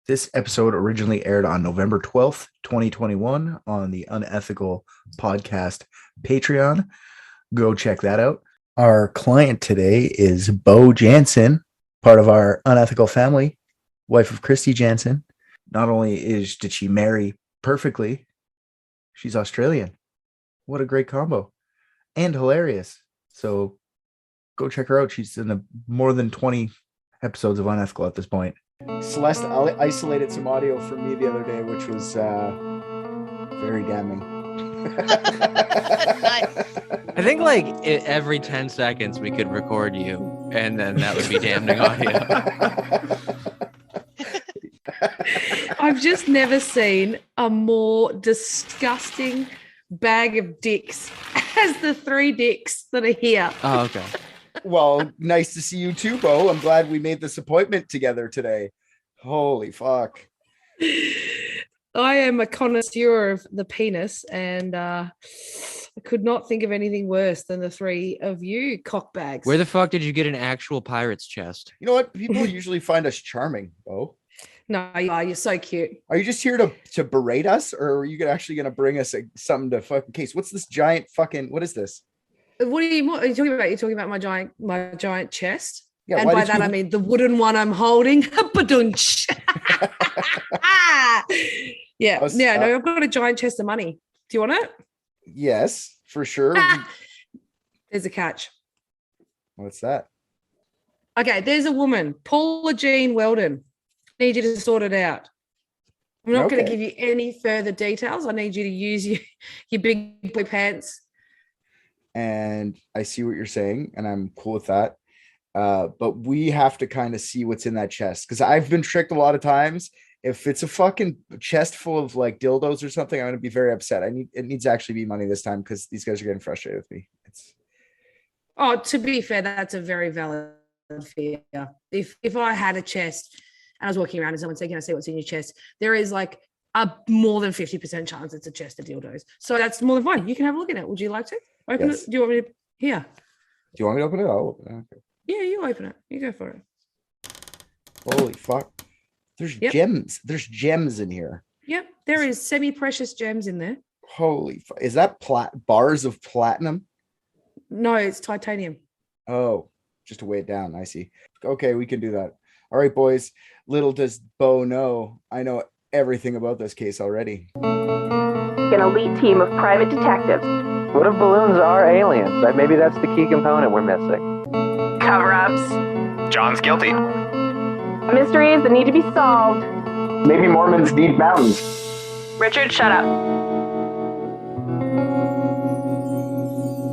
This episode originally aired on November 12th, 2021 on the Unethical Podcast Patreon. Go check that out. Our client today is Beau Janssen, part of our Unethical family, wife of Christy Janssen. Not only did she marry perfectly, she's Australian. What a great combo. And hilarious. So go check her out. She's in more than 20 episodes of Unethical at this point. Celeste isolated some audio from me the other day, which was very damning. I think every 10 seconds we could record you, and then that would be damning audio. I've just never seen a more disgusting bag of dicks as the three dicks that are here. Oh, okay. Well, nice to see you too, Beau. I'm glad we made this appointment together today. Holy fuck. I am a connoisseur of the penis, and I could not think of anything worse than the three of you cockbags. Where the fuck did you get an actual pirate's chest? You know what? People usually find us charming, Beau. No, you are. You're so cute. Are you just here to berate us, or are you actually going to bring us something to fucking case? What's this giant fucking, what is this? What are you talking about? You're talking about my giant chest? Yeah, and by that I mean the wooden one I'm holding. Badunch. Yeah. No, I've got a giant chest of money. Do you want it? Yes, for sure. There's a catch. What's that? Okay, there's a woman, Paula Jean Welden. I need you to sort it out. I'm not going to give you any further details. I need you to use your big boy pants. And I see what you're saying, and I'm cool with that. But we have to kind of see what's in that chest, because I've been tricked a lot of times. If it's a fucking chest full of like dildos or something, I'm going to be very upset. It needs to actually be money this time, because these guys are getting frustrated with me. To be fair, that's a very valid fear. If I had a chest and I was walking around and someone said, "Can I see what's in your chest?" There is like a more than 50% chance it's a chest of dildos. So that's more than fine. You can have a look at it. Would you like to open it? Do you want me to? Here. Do you want me to open it? I'll open it. Okay. Yeah, you open it. You go for it. Holy fuck. There's gems. There's gems in here. Yep. There is semi-precious gems in there. Holy fuck. Is that bars of platinum? No, it's titanium. Oh, just to weigh it down. I see. Okay, we can do that. All right, boys. Little does Beau know, I know everything about this case already. An elite team of private detectives. What if balloons are aliens? Maybe that's the key component we're missing. Cover-ups. John's guilty. Mysteries that need to be solved. Maybe Mormons need mountains. Richard, shut up.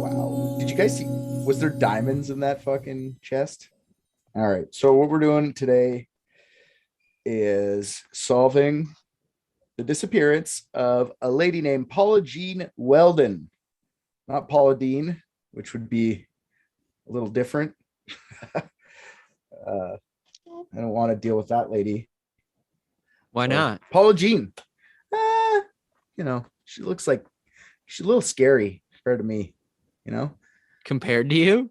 Wow. Did you guys see? Was there diamonds in that fucking chest? All right. So what we're doing today is solving the disappearance of a lady named Paula Jean Welden. Not Paula Dean, which would be a little different. I don't want to deal with that lady. Why not? Paula Jean. She looks like she's a little scary compared to me, Compared to you?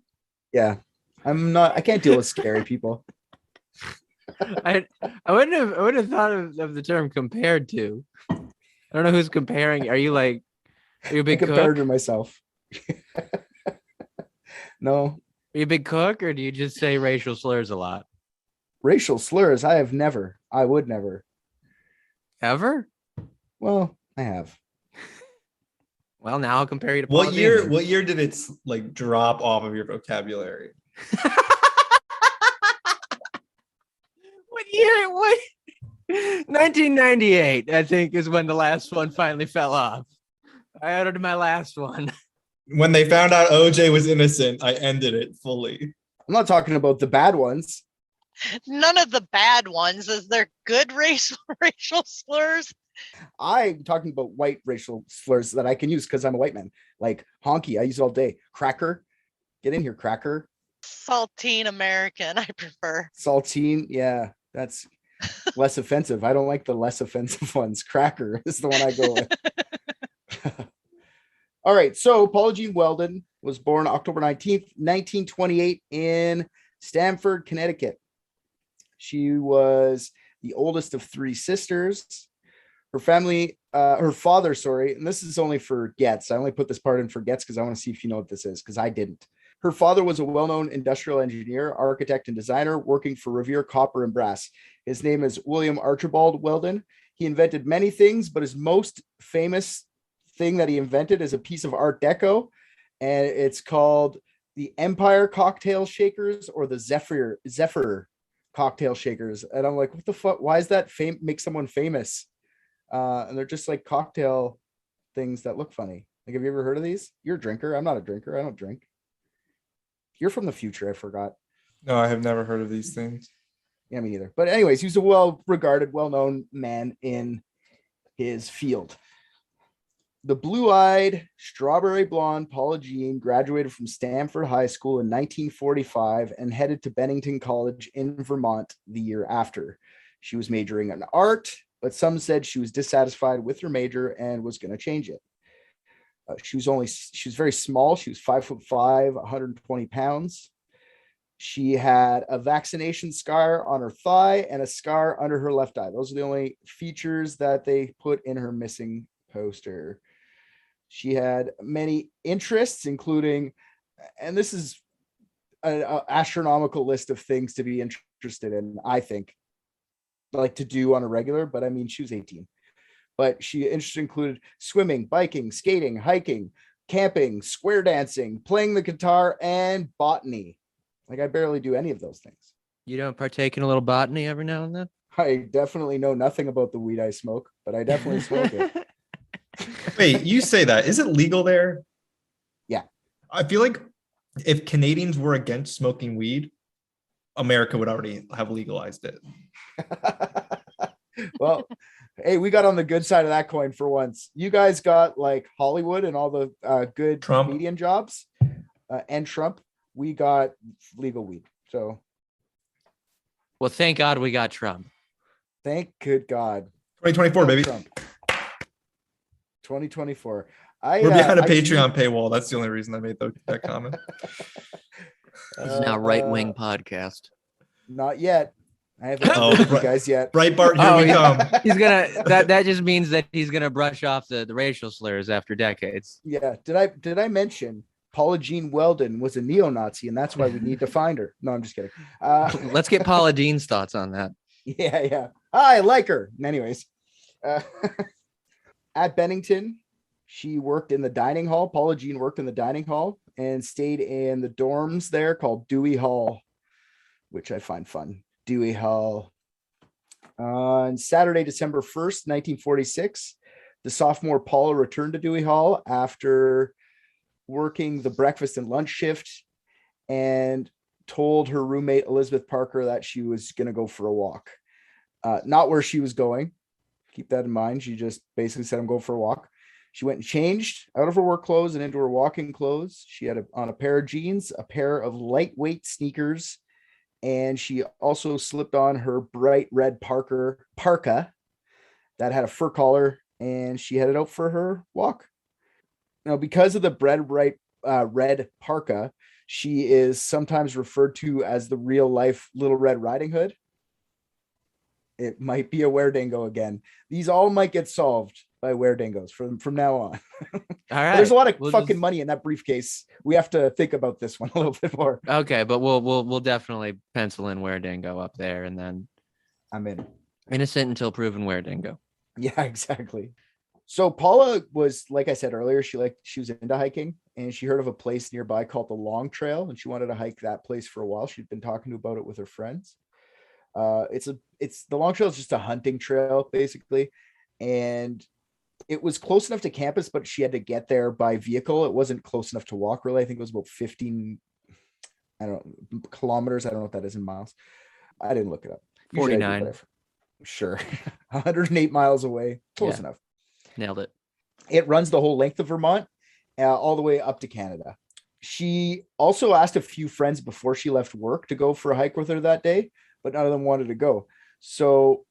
Yeah. I can't deal with scary people. I wouldn't have thought of the term compared to. I don't know who's comparing. Are you a big cook? Compared to myself. No. Are you a big cook, or do you just say racial slurs a lot? Racial slurs? I would never. Ever? Well, I have. Well, now I'll compare you to What Paula year? Dean. What year did it drop off of your vocabulary? What year? What? 1998, I think, is when the last one finally fell off. I added my last one. When they found out OJ was innocent, I ended it fully. I'm not talking about the bad ones. None of the bad ones. Is there good racial slurs? I'm talking about white racial slurs that I can use because I'm a white man. Like honky, I use it all day. Cracker, get in here, cracker. Saltine American, I prefer. Saltine, yeah, that's less offensive. I don't like the less offensive ones. Cracker is the one I go with. All right, so Paula Jean Welden was born October 19th, 1928 in Stamford, Connecticut. She was the oldest of 3 sisters. Her father, and this is only for gets. I only put this part in for gets because I want to see if you know what this is, because I didn't. Her father was a well-known industrial engineer, architect, and designer working for Revere Copper and Brass. His name is William Archibald Welden. He invented many things, but his most famous thing that he invented is a piece of Art Deco, and it's called the Empire cocktail shakers or the Zephyr cocktail shakers. And I'm like, what the fuck? Why is that make someone famous? And they're just like cocktail things that look funny. Like, have you ever heard of these? You're a drinker. I'm not a drinker. I don't drink. You're from the future. I forgot. No, I have never heard of these things. Yeah, me neither. But anyways, he's a well-regarded, well-known man in his field. The blue-eyed, strawberry blonde Paula Jean graduated from Stanford High School in 1945 and headed to Bennington College in Vermont the year after. She was majoring in art, but some said she was dissatisfied with her major and was going to change it. She was very small. She was 5'5", 120 pounds. She had a vaccination scar on her thigh and a scar under her left eye. Those are the only features that they put in her missing poster. She had many interests, including, and this is an astronomical list of things to be interested in, I think, like to do on a regular, but I mean, she was 18. But she interests included swimming, biking, skating, hiking, camping, square dancing, playing the guitar, and botany. Like, I barely do any of those things. You don't partake in a little botany every now and then? I definitely know nothing about the weed I smoke, but I definitely smoke it. Wait, you say that. Is it legal there? Yeah. I feel like if Canadians were against smoking weed, America would already have legalized it. Well, hey, we got on the good side of that coin for once. You guys got like Hollywood and all the good Trump. comedian jobs and Trump. We got legal weed. So, Well, thank God we got Trump. thank good God. 2024, baby. Trump. 2024. We're behind a Patreon paywall. That's the only reason I made that comment. It's now right-wing podcast. Not yet. I haven't Oh, heard you guys yet. Breitbart, here we come. He's gonna that just means that he's gonna brush off the racial slurs after decades. Yeah. Did I mention Paula Jean Welden was a neo-Nazi, and that's why we need to find her? No, I'm just kidding. Let's get Paula Dean's thoughts on that. Yeah. I like her. Anyways, at Bennington, she worked in the dining hall. Paula Jean worked in the dining hall and stayed in the dorms there called Dewey Hall, which I find fun. Dewey Hall. On Saturday, December 1st, 1946, the sophomore Paula returned to Dewey Hall after working the breakfast and lunch shift and told her roommate Elizabeth Parker that she was going to go for a walk. Not where she was going. Keep that in mind. She just basically said, I'm going for a walk. She went and changed out of her work clothes and into her walking clothes. She had on a pair of jeans, a pair of lightweight sneakers, and she also slipped on her bright red parka that had a fur collar, and she headed out for her walk. Now, because of the bright red parka, she is sometimes referred to as the real life Little Red Riding Hood. It might be a were-dingo again. These all might get solved by were-dingos from now on. All right. There's a lot of fucking money in that briefcase. We have to think about this one a little bit more. Okay, but we'll definitely pencil in were-dingo up there, and then I'm in. Innocent until proven were-dingo. Yeah, exactly. So Paula was, like I said earlier, she was into hiking, and she heard of a place nearby called the Long Trail, and she wanted to hike that place for a while. She'd been talking about it with her friends. The Long Trail is just a hunting trail basically, and it was close enough to campus, but she had to get there by vehicle. It wasn't close enough to walk, really. I think it was about 15 kilometers. I don't know what that is in miles. I didn't look it up. 49. Sure. 108 miles away. Close enough. Nailed it. It runs the whole length of Vermont, all the way up to Canada. She also asked a few friends before she left work to go for a hike with her that day, but none of them wanted to go. So,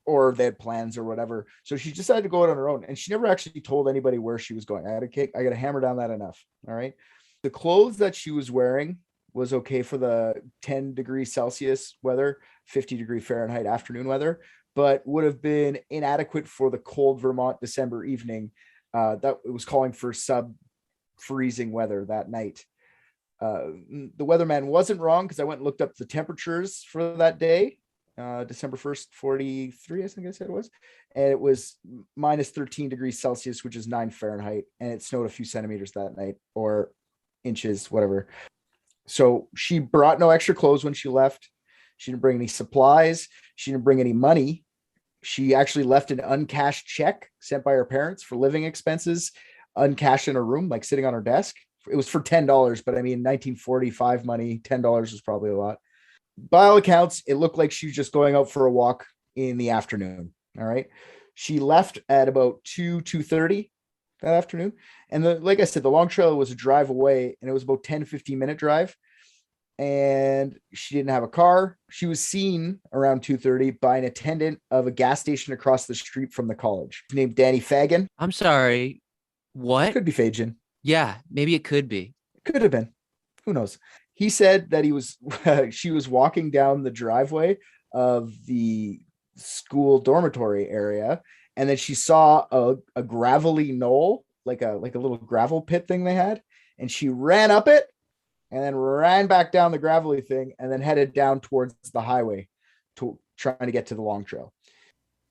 or they had plans or whatever. So she decided to go out on her own, and she never actually told anybody where she was going. I got to hammer down that enough. All right. The clothes that she was wearing was okay for the 10 degrees Celsius weather, 50-degree Fahrenheit afternoon weather, but would have been inadequate for the cold Vermont December evening. That it was calling for sub-freezing weather that night. The weatherman wasn't wrong because I went and looked up the temperatures for that day. December 1st, 43, I think I said it was. And it was minus 13 degrees Celsius, which is 9 Fahrenheit. And it snowed a few centimeters that night, or inches, whatever. So she brought no extra clothes when she left. She didn't bring any supplies. She didn't bring any money. She actually left an uncashed check sent by her parents for living expenses, uncashed in her room, like sitting on her desk. It was for $10, but I mean, 1945 money, $10 was probably a lot. By all accounts, it looked like she was just going out for a walk in the afternoon. All right. She left at about 2:30 that afternoon. And like I said, the long trail was a drive away, and it was about 10-15 minute drive. And she didn't have a car. She was seen around 2:30 by an attendant of a gas station across the street from the college named Danny Fagan. I'm sorry. What? Could be Fagan. Yeah, maybe it could be. Could have been. Who knows? He said that she was walking down the driveway of the school dormitory area, and then she saw a gravelly knoll, like a little gravel pit thing they had, and she ran up it and then ran back down the gravelly thing and then headed down towards the highway to trying to get to the long trail.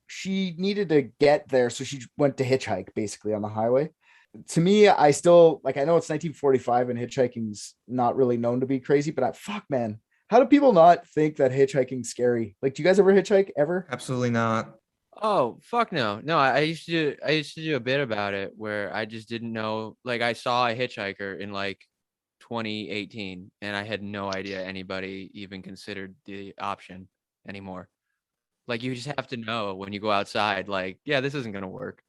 She needed to get there, so she went to hitchhike basically on the highway. To me, I still I know it's 1945 and hitchhiking's not really known to be crazy, but fuck, man, how do people not think that hitchhiking's scary? Like, do you guys ever hitchhike ever? Absolutely not. Oh, fuck no. No, I used to do a bit about it where I just didn't know. Like, I saw a hitchhiker in like 2018 and I had no idea anybody even considered the option anymore. Like, you just have to know when you go outside, like, yeah, this isn't gonna work.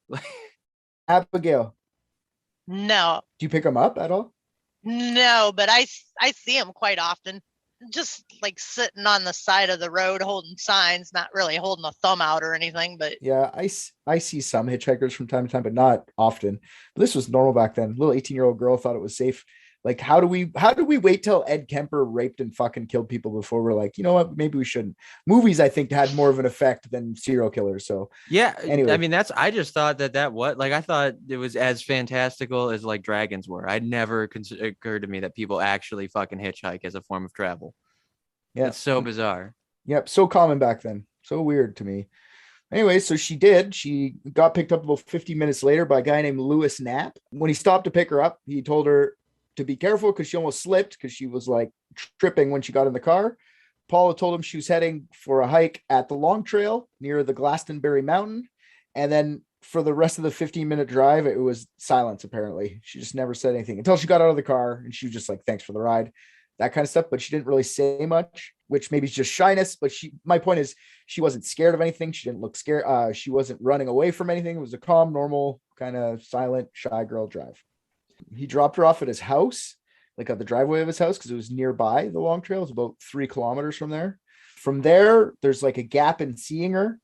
Abigail, No, do you pick them up at all? no, but I see them quite often. Just like sitting on the side of the road holding signs, not really holding a thumb out or anything, but Yeah, I see some hitchhikers from time to time, but not often. But this was normal back then. Little 18-year-old girl thought it was safe. Like, how do we wait till Ed Kemper raped and fucking killed people before we're like, you know what, maybe we shouldn't? Movies, I think, had more of an effect than serial killers. So Yeah, anyway. I mean, I just thought that what, like, I thought it was as fantastical as like dragons were. I'd never occurred to me that people actually fucking hitchhike as a form of travel. Yeah, It's so bizarre. Yep, so common back then. So weird to me. Anyway, so she got picked up about 50 minutes later by a guy named Lewis Knapp. When he stopped to pick her up, he told her to be careful because she almost slipped because she was like tripping when she got in the car. Paula told him she was heading for a hike at the Long Trail near the Glastonbury Mountain. And then for the rest of the 15-minute drive, it was silence, apparently. She just never said anything until she got out of the car, and she was just like, thanks for the ride, that kind of stuff. But she didn't really say much, which maybe is just shyness. But my point is, she wasn't scared of anything. She didn't look scared. She wasn't running away from anything. It was a calm, normal, kind of silent, shy girl drive. He dropped her off at his house, like at the driveway of his house, because it was nearby the Long Trail. It's about 3 kilometers from there. From there, there's like a gap in seeing her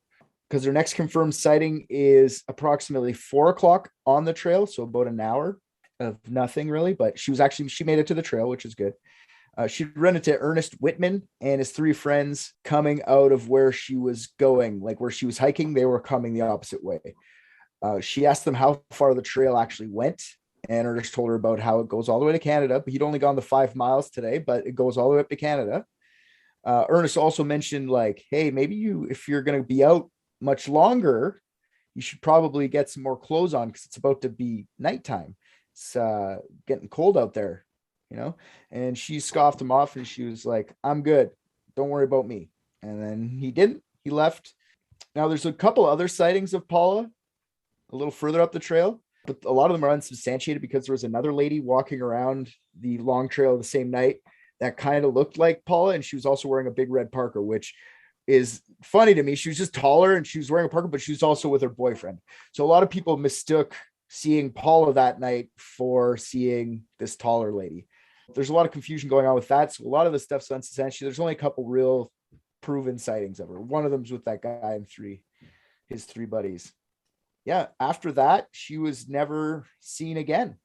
because their next confirmed sighting is approximately 4 o'clock on the trail. So about an hour of nothing really, but she made it to the trail, which is good. She run into Ernest Whitman and his 3 friends coming out of where she was going, like where she was hiking. They were coming the opposite way. She asked them how far the trail actually went. And Ernest told her about how it goes all the way to Canada, but he'd only gone the 5 miles today, but it goes all the way up to Canada. Ernest also mentioned like, hey, maybe if you're going to be out much longer, you should probably get some more clothes on because it's about to be nighttime. It's getting cold out there, you know? And she scoffed him off and she was like, I'm good. Don't worry about me. And then he left. Now there's a couple other sightings of Paula a little further up the trail, but a lot of them are unsubstantiated because there was another lady walking around the Long Trail the same night that kind of looked like Paula. And she was also wearing a big red parka, which is funny to me. She was just taller and she was wearing a parka, but she was also with her boyfriend. So a lot of people mistook seeing Paula that night for seeing this taller lady. There's a lot of confusion going on with that. So a lot of the stuff's unsubstantiated. There's only a couple real proven sightings of her. One of them's with that guy and his 3 buddies. Yeah, after that, she was never seen again.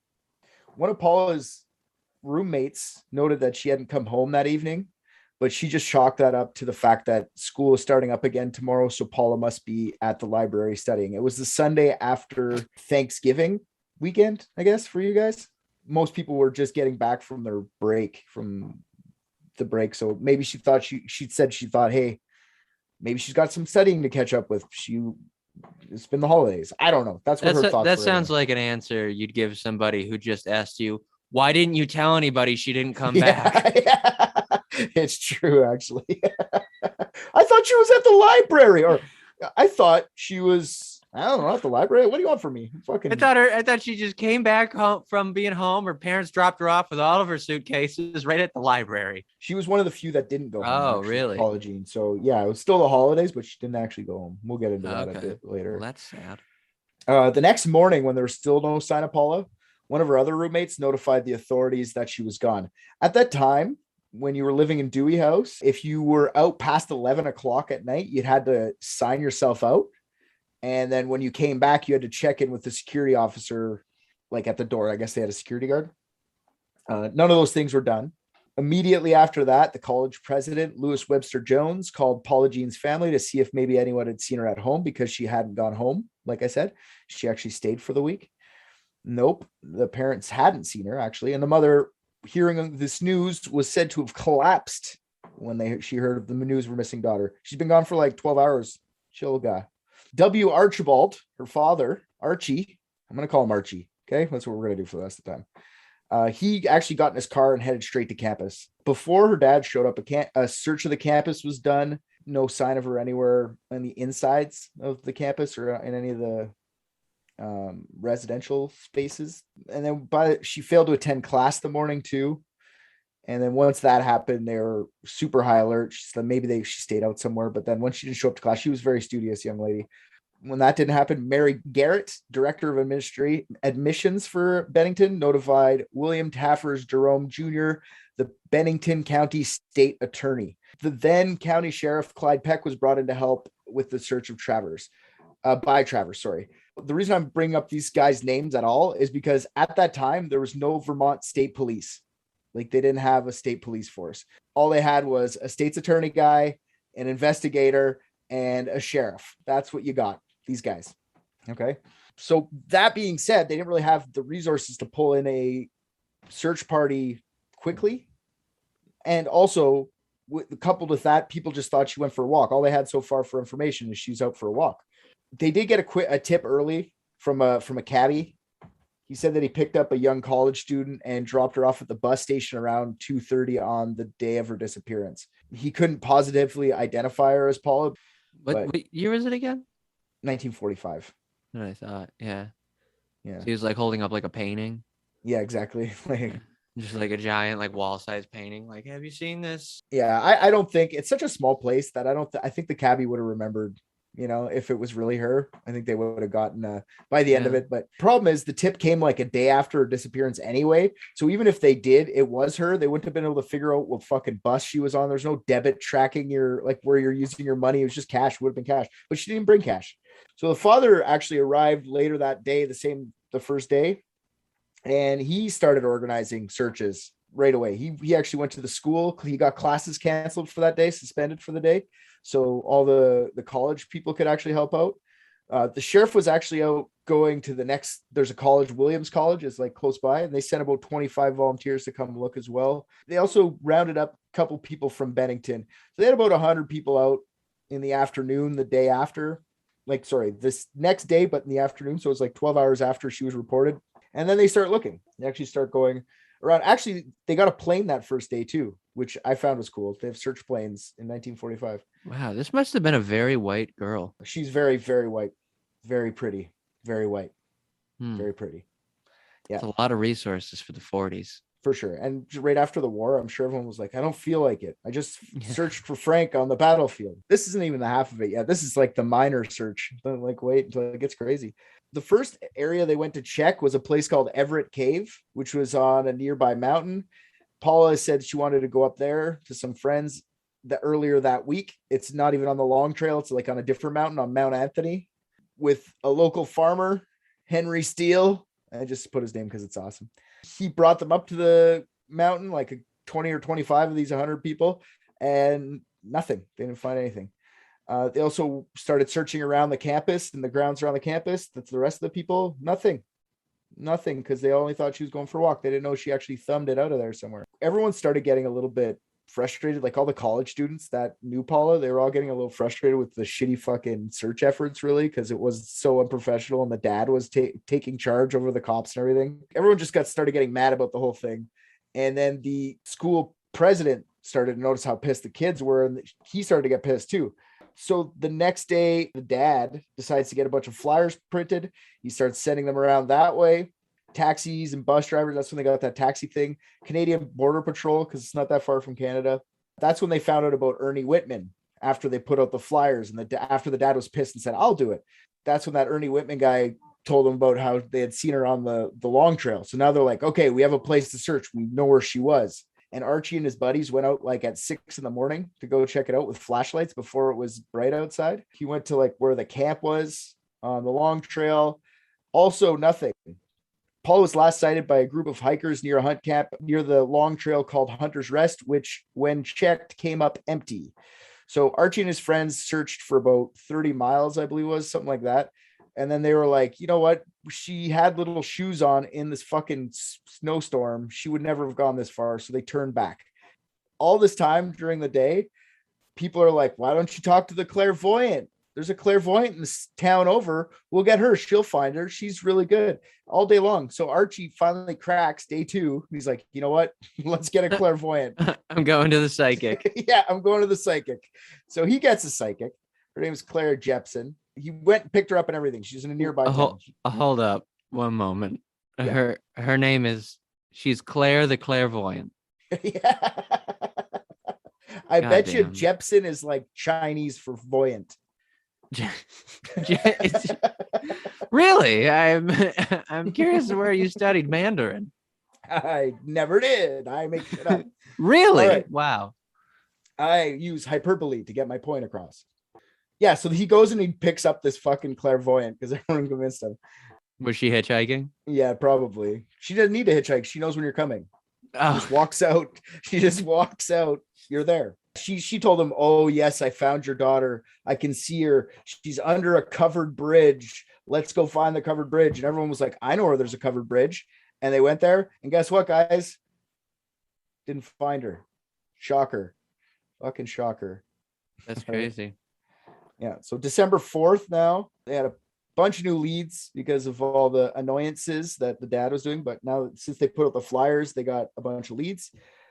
One of Paula's roommates noted that she hadn't come home that evening, but she just chalked that up to the fact that school is starting up again tomorrow. So Paula must be at the library studying. It was the Sunday after Thanksgiving weekend, I guess, for you guys. Most people were just getting back from their break, from the break. So maybe she thought she thought, hey, maybe she's got some studying to catch up with. It's been the holidays. I don't know. That's what her thoughts were. That sounds like an answer you'd give somebody who just asked you, why didn't you tell anybody she didn't come back? Yeah. It's true, actually. I thought she was at the library, or I thought she was, I don't know, at the library. What do you want from me? I thought she just came back home from being home. Her parents dropped her off with all of her suitcases right at the library. She was one of the few that didn't go home. Oh, actually, really? Paula Jean. So yeah, it was still the holidays, but she didn't actually go home. We'll get into that a bit later. Well, that's sad. The next morning, when there was still no sign of Paula, one of her other roommates notified the authorities that she was gone. At that time, when you were living in Dewey House, if you were out past 11 o'clock at night, you had to sign yourself out. And then when you came back, you had to check in with the security officer, like at the door. I guess they had a security guard. None of those things were done. Immediately after that, the college president, Lewis Webster Jones, called Paula Jean's family to see if maybe anyone had seen her at home, because she hadn't gone home. Like I said, she actually stayed for the week. Nope. The parents hadn't seen her, actually. And the mother, hearing this news, was said to have collapsed when she heard of the news of her missing daughter. She's been gone for like 12 hours. Chill guy. W. Archibald, her father, Archie. I'm going to call him Archie. Okay. That's what we're going to do for the rest of the time. He actually got in his car and headed straight to campus. Before her dad showed up, a search of the campus was done. No sign of her anywhere on the insides of the campus or in any of the residential spaces. And then she failed to attend class the morning too. And then once that happened, they were super high alert. She said maybe she stayed out somewhere. But then once she didn't show up to class, she was a very studious young lady. When that didn't happen, Mary Garrett, director of admissions for Bennington, notified William Taffers Jerome Jr., the Bennington County State Attorney. The then County Sheriff Clyde Peck was brought in to help with the search of Travers. The reason I'm bringing up these guys' names at all is because at that time, there was no Vermont State Police. Like, they didn't have a state police force. All they had was a state's attorney guy, an investigator, and a sheriff. That's what you got, these guys. Okay. So that being said, they didn't really have the resources to pull in a search party quickly. And also, coupled with that, people just thought she went for a walk. All they had so far for information is she's out for a walk. They did get a tip early from a cabbie. He said that he picked up a young college student and dropped her off at the bus station around 2:30 on the day of her disappearance. He couldn't positively identify her as Paula. What year is it again? 1945. What I thought. Yeah. Yeah. So he was like holding up like a painting. Yeah, exactly. Just like a giant like wall-sized painting. Like, have you seen this? Yeah, I don't think it's such a small place that I think the cabbie would have remembered. If it was really her, I think they would have gotten by the end of it. But problem is, the tip came like a day after her disappearance anyway. So even if they did, it was her, they wouldn't have been able to figure out what fucking bus she was on. There's no debit tracking where you're using your money. It was just cash. It would have been cash, but she didn't bring cash. So the father actually arrived later that day, the first day, and he started organizing searches right away. He actually went to the school. He got classes canceled for that day, suspended for the day. So all the college people could actually help out. The sheriff was actually out going to there's a college, Williams College is like close by, and they sent about 25 volunteers to come look as well. They also rounded up a couple people from Bennington. So they had about 100 people out in the afternoon, the day after, this next day, but in the afternoon. So it was like 12 hours after she was reported. And then they start looking. They actually start going around. Actually, they got a plane that first day too, which I found was cool. They have search planes in 1945. Wow, this must have been a very white girl. She's very, very white, very pretty, very white, very pretty. Yeah, it's a lot of resources for the 40s. For sure. And right after the war, I'm sure everyone was like, I don't feel like it. I just searched for Frank on the battlefield. This isn't even the half of it yet. This is like the minor search. Don't wait until it gets crazy. The first area they went to check was a place called Everett Cave, which was on a nearby mountain. Paula said she wanted to go up there to some friends earlier that week. It's not even on the long trail. It's like on a different mountain, on Mount Anthony, with a local farmer, Henry Steele. I just put his name because it's awesome. He brought them up to the mountain, like a 20 or 25 of these 100 people, and nothing. They didn't find anything. They also started searching around the campus and the grounds around the campus. That's the rest of the people. Nothing, because they only thought she was going for a walk. They didn't know she actually thumbed it out of there somewhere. Everyone started getting a little bit frustrated, like all the college students that knew Paula, they were all getting a little frustrated with the shitty fucking search efforts, really, because it was so unprofessional, and the dad was taking charge over the cops and everything. Everyone just started getting mad about the whole thing. And then the school president started to notice how pissed the kids were, and he started to get pissed too. So the next day, the dad decides to get a bunch of flyers printed. He starts sending them around that way. Taxis and bus drivers, that's when they got that taxi thing. Canadian Border Patrol, because it's not that far from Canada. That's when they found out about Ernie Whitman after they put out the flyers, and after the dad was pissed and said, I'll do it. That's when that Ernie Whitman guy told them about how they had seen her on the long trail. So now they're like, okay, we have a place to search. We know where she was. And Archie and his buddies went out like at 6 a.m. to go check it out with flashlights before it was bright outside. He went to like where the camp was on the long trail. Also nothing. Paul was last sighted by a group of hikers near a hunt camp near the long trail called Hunter's Rest, which when checked came up empty. So Archie and his friends searched for about 30 miles, I believe it was, something like that. And then they were like, you know what? She had little shoes on in this fucking snowstorm. She would never have gone this far. So they turned back. All this time during the day, people are like, why don't you talk to the clairvoyant? There's a clairvoyant in this town over. We'll get her. She'll find her. She's really good all day long. So Archie finally cracks day 2. He's like, you know what? Let's get a clairvoyant. I'm going to the psychic. Yeah, I'm going to the psychic. So he gets a psychic. Her name is Claire Jepson. He went and picked her up and everything. She's in a nearby town. Hold up one moment. Yeah. Her name is, she's Claire the Clairvoyant. Yeah. I God bet damn. you Jepson is like Chinese for voyant. Really? I'm curious where you studied Mandarin. I never did. I make it up. Really? All right. Wow. I use hyperbole to get my point across. Yeah, so he goes and he picks up this fucking clairvoyant because everyone convinced him. Was she hitchhiking? Yeah, probably. She doesn't need to hitchhike. She knows when you're coming. She Oh, just walks out. She just walks out. You're there. She told him, oh, yes, I found your daughter. I can see her. She's under a covered bridge. Let's go find the covered bridge. And everyone was like, I know where there's a covered bridge. And they went there. And guess what, guys? Didn't find her. Shocker. Fucking shocker. that's crazy. Yeah. So December 4th now, they had a bunch of new leads because of all the annoyances that the dad was doing. But now since they put out the flyers, they got a bunch of leads.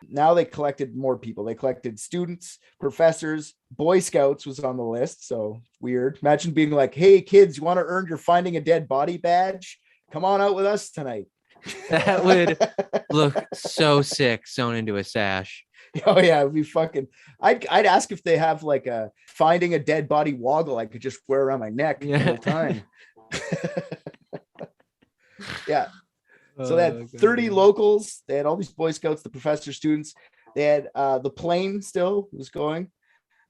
Now they collected more people. They collected students, professors, Boy Scouts was on the list. So weird. Imagine being like, hey, kids, you want to earn your finding a dead body badge? Come on out with us tonight. That would look so sick sewn into a sash. Oh yeah, it'd be fucking. I'd ask if they have like a finding a dead body woggle I could just wear around my neck the whole time. Yeah. So they had 30 locals. They had all these Boy Scouts, the professor, students. They had the plane still was going.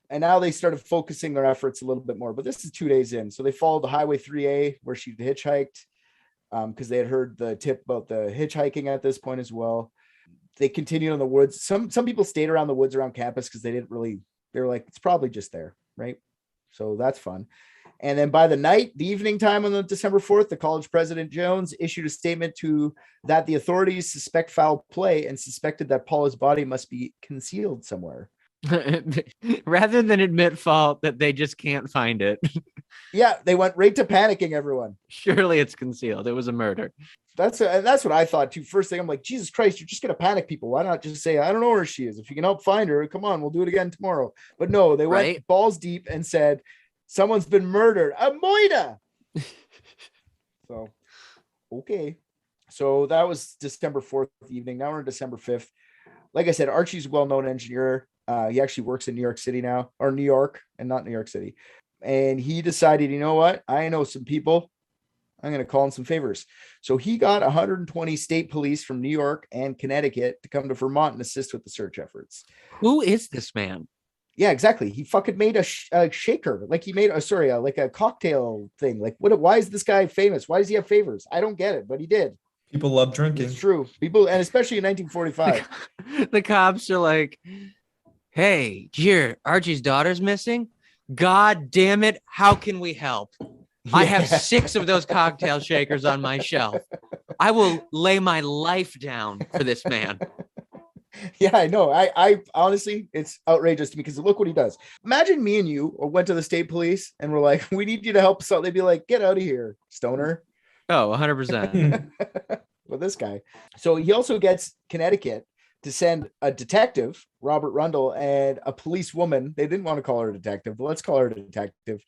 And now they started focusing their efforts a little bit more. But this is 2 days in. So they followed the Highway 3A where she hitchhiked because they had heard the tip about the hitchhiking at this point as well. They continued on the woods. Some people stayed around the woods around campus because they were like, it's probably just there, right? So that's fun. And then by the evening time on the December 4th, the college president Jones issued a statement that the authorities suspect foul play and suspected that Paula's body must be concealed somewhere. Rather than admit fault that they just can't find it. Yeah, they went right to panicking everyone. Surely it's concealed. It was a murder. That's what I thought too. First thing, I'm like, Jesus Christ, you're just gonna panic people. Why not just say, I don't know where she is. If you can help find her, come on, we'll do it again tomorrow. But no, they went balls deep and said, someone's been murdered. A moida. So, okay. So that was December 4th evening. Now we're on December 5th. Like I said, Archie's a well-known engineer. He actually works in New York City now, or New York and not New York City. And he decided, you know what? I know some people. I'm going to call in some favors. So he got 120 state police from New York and Connecticut to come to Vermont and assist with the search efforts. Who is this man? Yeah, exactly. He fucking made a shaker. Like he made like a cocktail thing. Like why is this guy famous? Why does he have favors? I don't get it, but he did. People love drinking. It's true. People, and especially in 1945. The cops are like, hey, here, Archie's daughter's missing. God damn it. How can we help? I have Yeah. 6 of those cocktail shakers on my shelf. I will lay my life down for this man. Yeah, I know. I honestly, it's outrageous to me because look what he does. Imagine me and you went to the state police and we're like, we need you to help us out. They'd be like, get out of here, stoner. Oh, 100%. With this guy. So he also gets Connecticut to send a detective, Robert Rundle, and a police woman. They didn't want to call her a detective, but let's call her a detective.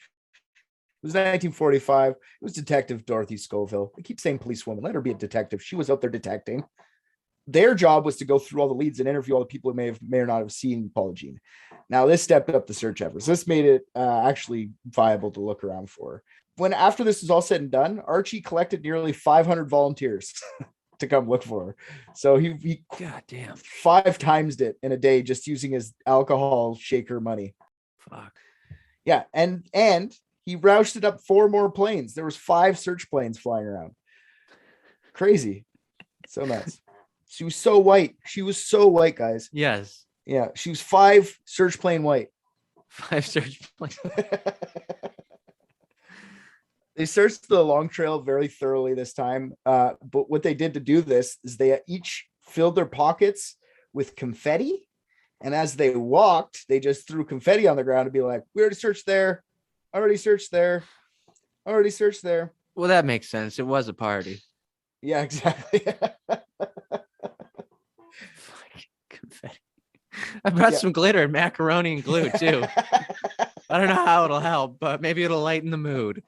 It was 1945. It was Detective Dorothy Scoville. I keep saying police woman. Let her be a detective. She was out there detecting. Their job was to go through all the leads and interview all the people who may or not have seen Paula Jean. Now, this stepped up the search efforts. This made it actually viable to look around for. When after this was all said and done, Archie collected nearly 500 volunteers to come look for her. So he God damn. 5 times it in a day just using his alcohol shaker money. Fuck. Yeah, and he rousted up 4 more planes. There was 5 search planes flying around. Crazy. So nuts. She was so white. She was so white, guys. Yes. Yeah, she was 5 search plane white. 5 search planes. They searched the Long Trail very thoroughly this time. But what they did to do this is they each filled their pockets with confetti. And as they walked, they just threw confetti on the ground to be like, we already searched there. Already searched there. Already searched there. Well, that makes sense. It was a party. Yeah, exactly. Confetti. I brought some glitter and macaroni and glue too. I don't know how it'll help, but maybe it'll lighten the mood.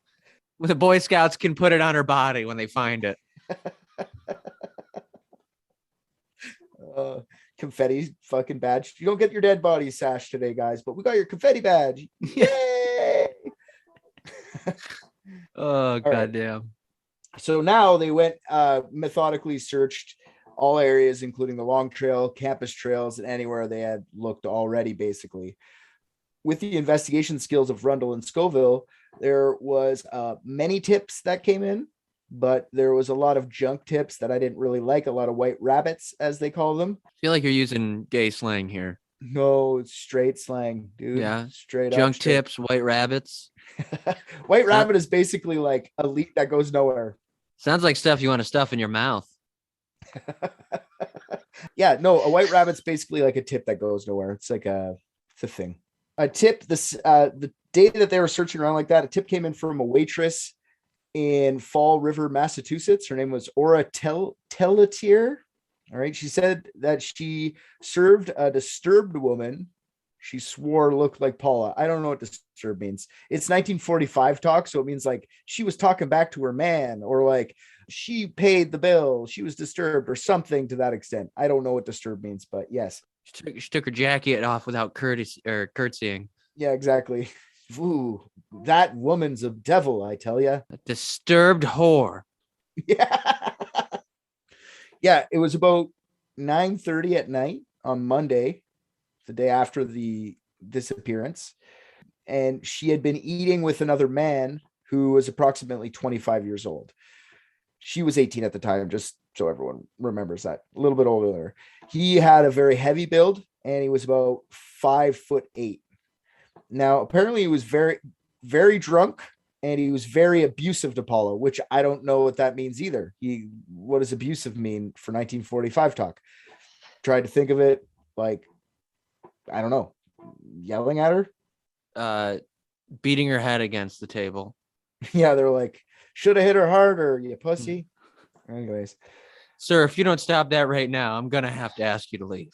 The Boy Scouts can put it on her body when they find it. Confetti fucking badge. You don't get your dead body sash today, guys, but we got your confetti badge. Yay! Oh, right. goddamn. So now they went methodically searched all areas, including the Long Trail, campus trails, and anywhere they had looked already, basically. With the investigation skills of Rundle and Scoville, there was many tips that came in, but there was a lot of junk tips that I didn't really like, a lot of white rabbits, as they call them. I feel like you're using gay slang here. No, it's straight slang, dude. Yeah. Straight Junk up. Straight. tips, white rabbits. White rabbit is basically like a lead that goes nowhere. Sounds like stuff you want to stuff in your mouth. Yeah, no, a white rabbit's basically like a tip that goes nowhere. It's like it's a thing. A tip, the day that they were searching around like that, a tip came in from a waitress in Fall River, Massachusetts. Her name was Aura Telletier. All right. She said that she served a disturbed woman she swore looked like Paula. I don't know what disturbed means. It's 1945 talk, so it means like she was talking back to her man, or like she paid the bill, she was disturbed, or something to that extent. I don't know what disturbed means, but yes. She took her jacket off without curtsying. Yeah, exactly. Ooh, that woman's a devil, I tell you. A disturbed whore. Yeah. Yeah, it was about 9:30 at night on Monday, the day after the disappearance. And she had been eating with another man who was approximately 25 years old. She was 18 at the time, just so everyone remembers that. A little bit older than her. He had a very heavy build, and he was about 5'8". Now, apparently he was very, very drunk, and he was very abusive to Paula, which I don't know what that means either. What does abusive mean for 1945 talk? Tried to think of it like, I don't know, yelling at her? Beating her head against the table. Yeah, they're like, should have hit her harder, you pussy. Anyways. Sir, if you don't stop that right now, I'm going to have to ask you to leave.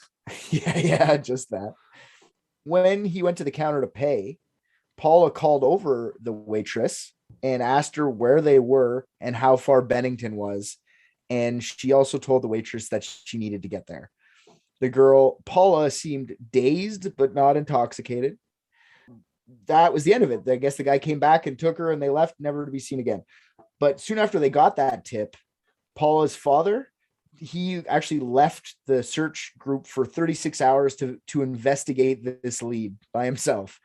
Yeah, just that. When he went to the counter to pay, Paula called over the waitress and asked her where they were and how far Bennington was. And she also told the waitress that she needed to get there. The girl, Paula, seemed dazed but not intoxicated. That was the end of it. I guess the guy came back and took her and they left, never to be seen again. But soon after they got that tip, Paula's father, he actually left the search group for 36 hours to investigate this lead by himself.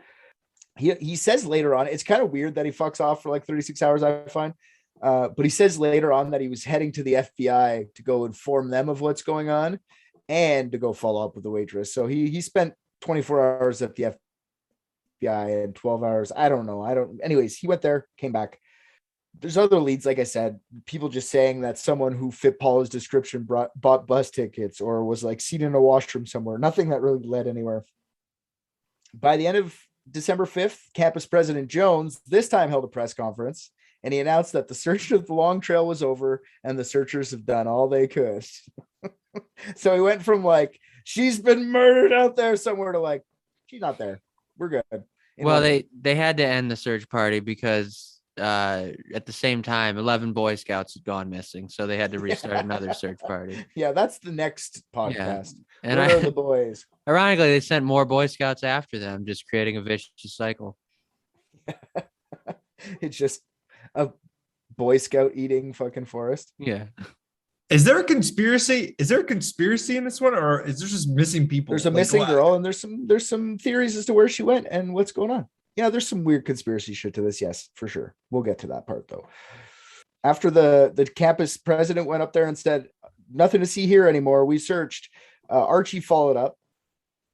He says later on, it's kind of weird that he fucks off for like 36 hours, I find. But he says later on that he was heading to the FBI to go inform them of what's going on and to go follow up with the waitress. So he spent 24 hours at the FBI and 12 hours. I don't know. Anyways, he went there, came back. There's other leads, like I said, people just saying that someone who fit Paula's description bought bus tickets or was like seen in a washroom somewhere. Nothing that really led anywhere. By the end of December 5th, campus president Jones this time held a press conference, and he announced that the search of the Long Trail was over and the searchers have done all they could. So he went from like, she's been murdered out there somewhere to like, she's not there. We're good. Well, they had to end the search party because at the same time 11 Boy Scouts had gone missing, so they had to restart another search party. Yeah, that's the next podcast. Yeah. And Where are the boys? Ironically, they sent more Boy Scouts after them, just creating a vicious cycle. It's just a Boy Scout eating fucking forest. Yeah. Is there a conspiracy? Is there a conspiracy in this one, or is there just missing people? There's a missing girl, and there's some theories as to where she went and what's going on. Yeah, there's some weird conspiracy shit to this. Yes, for sure. We'll get to that part though. After the campus president went up there and said, "Nothing to see here anymore. We searched." Archie followed up,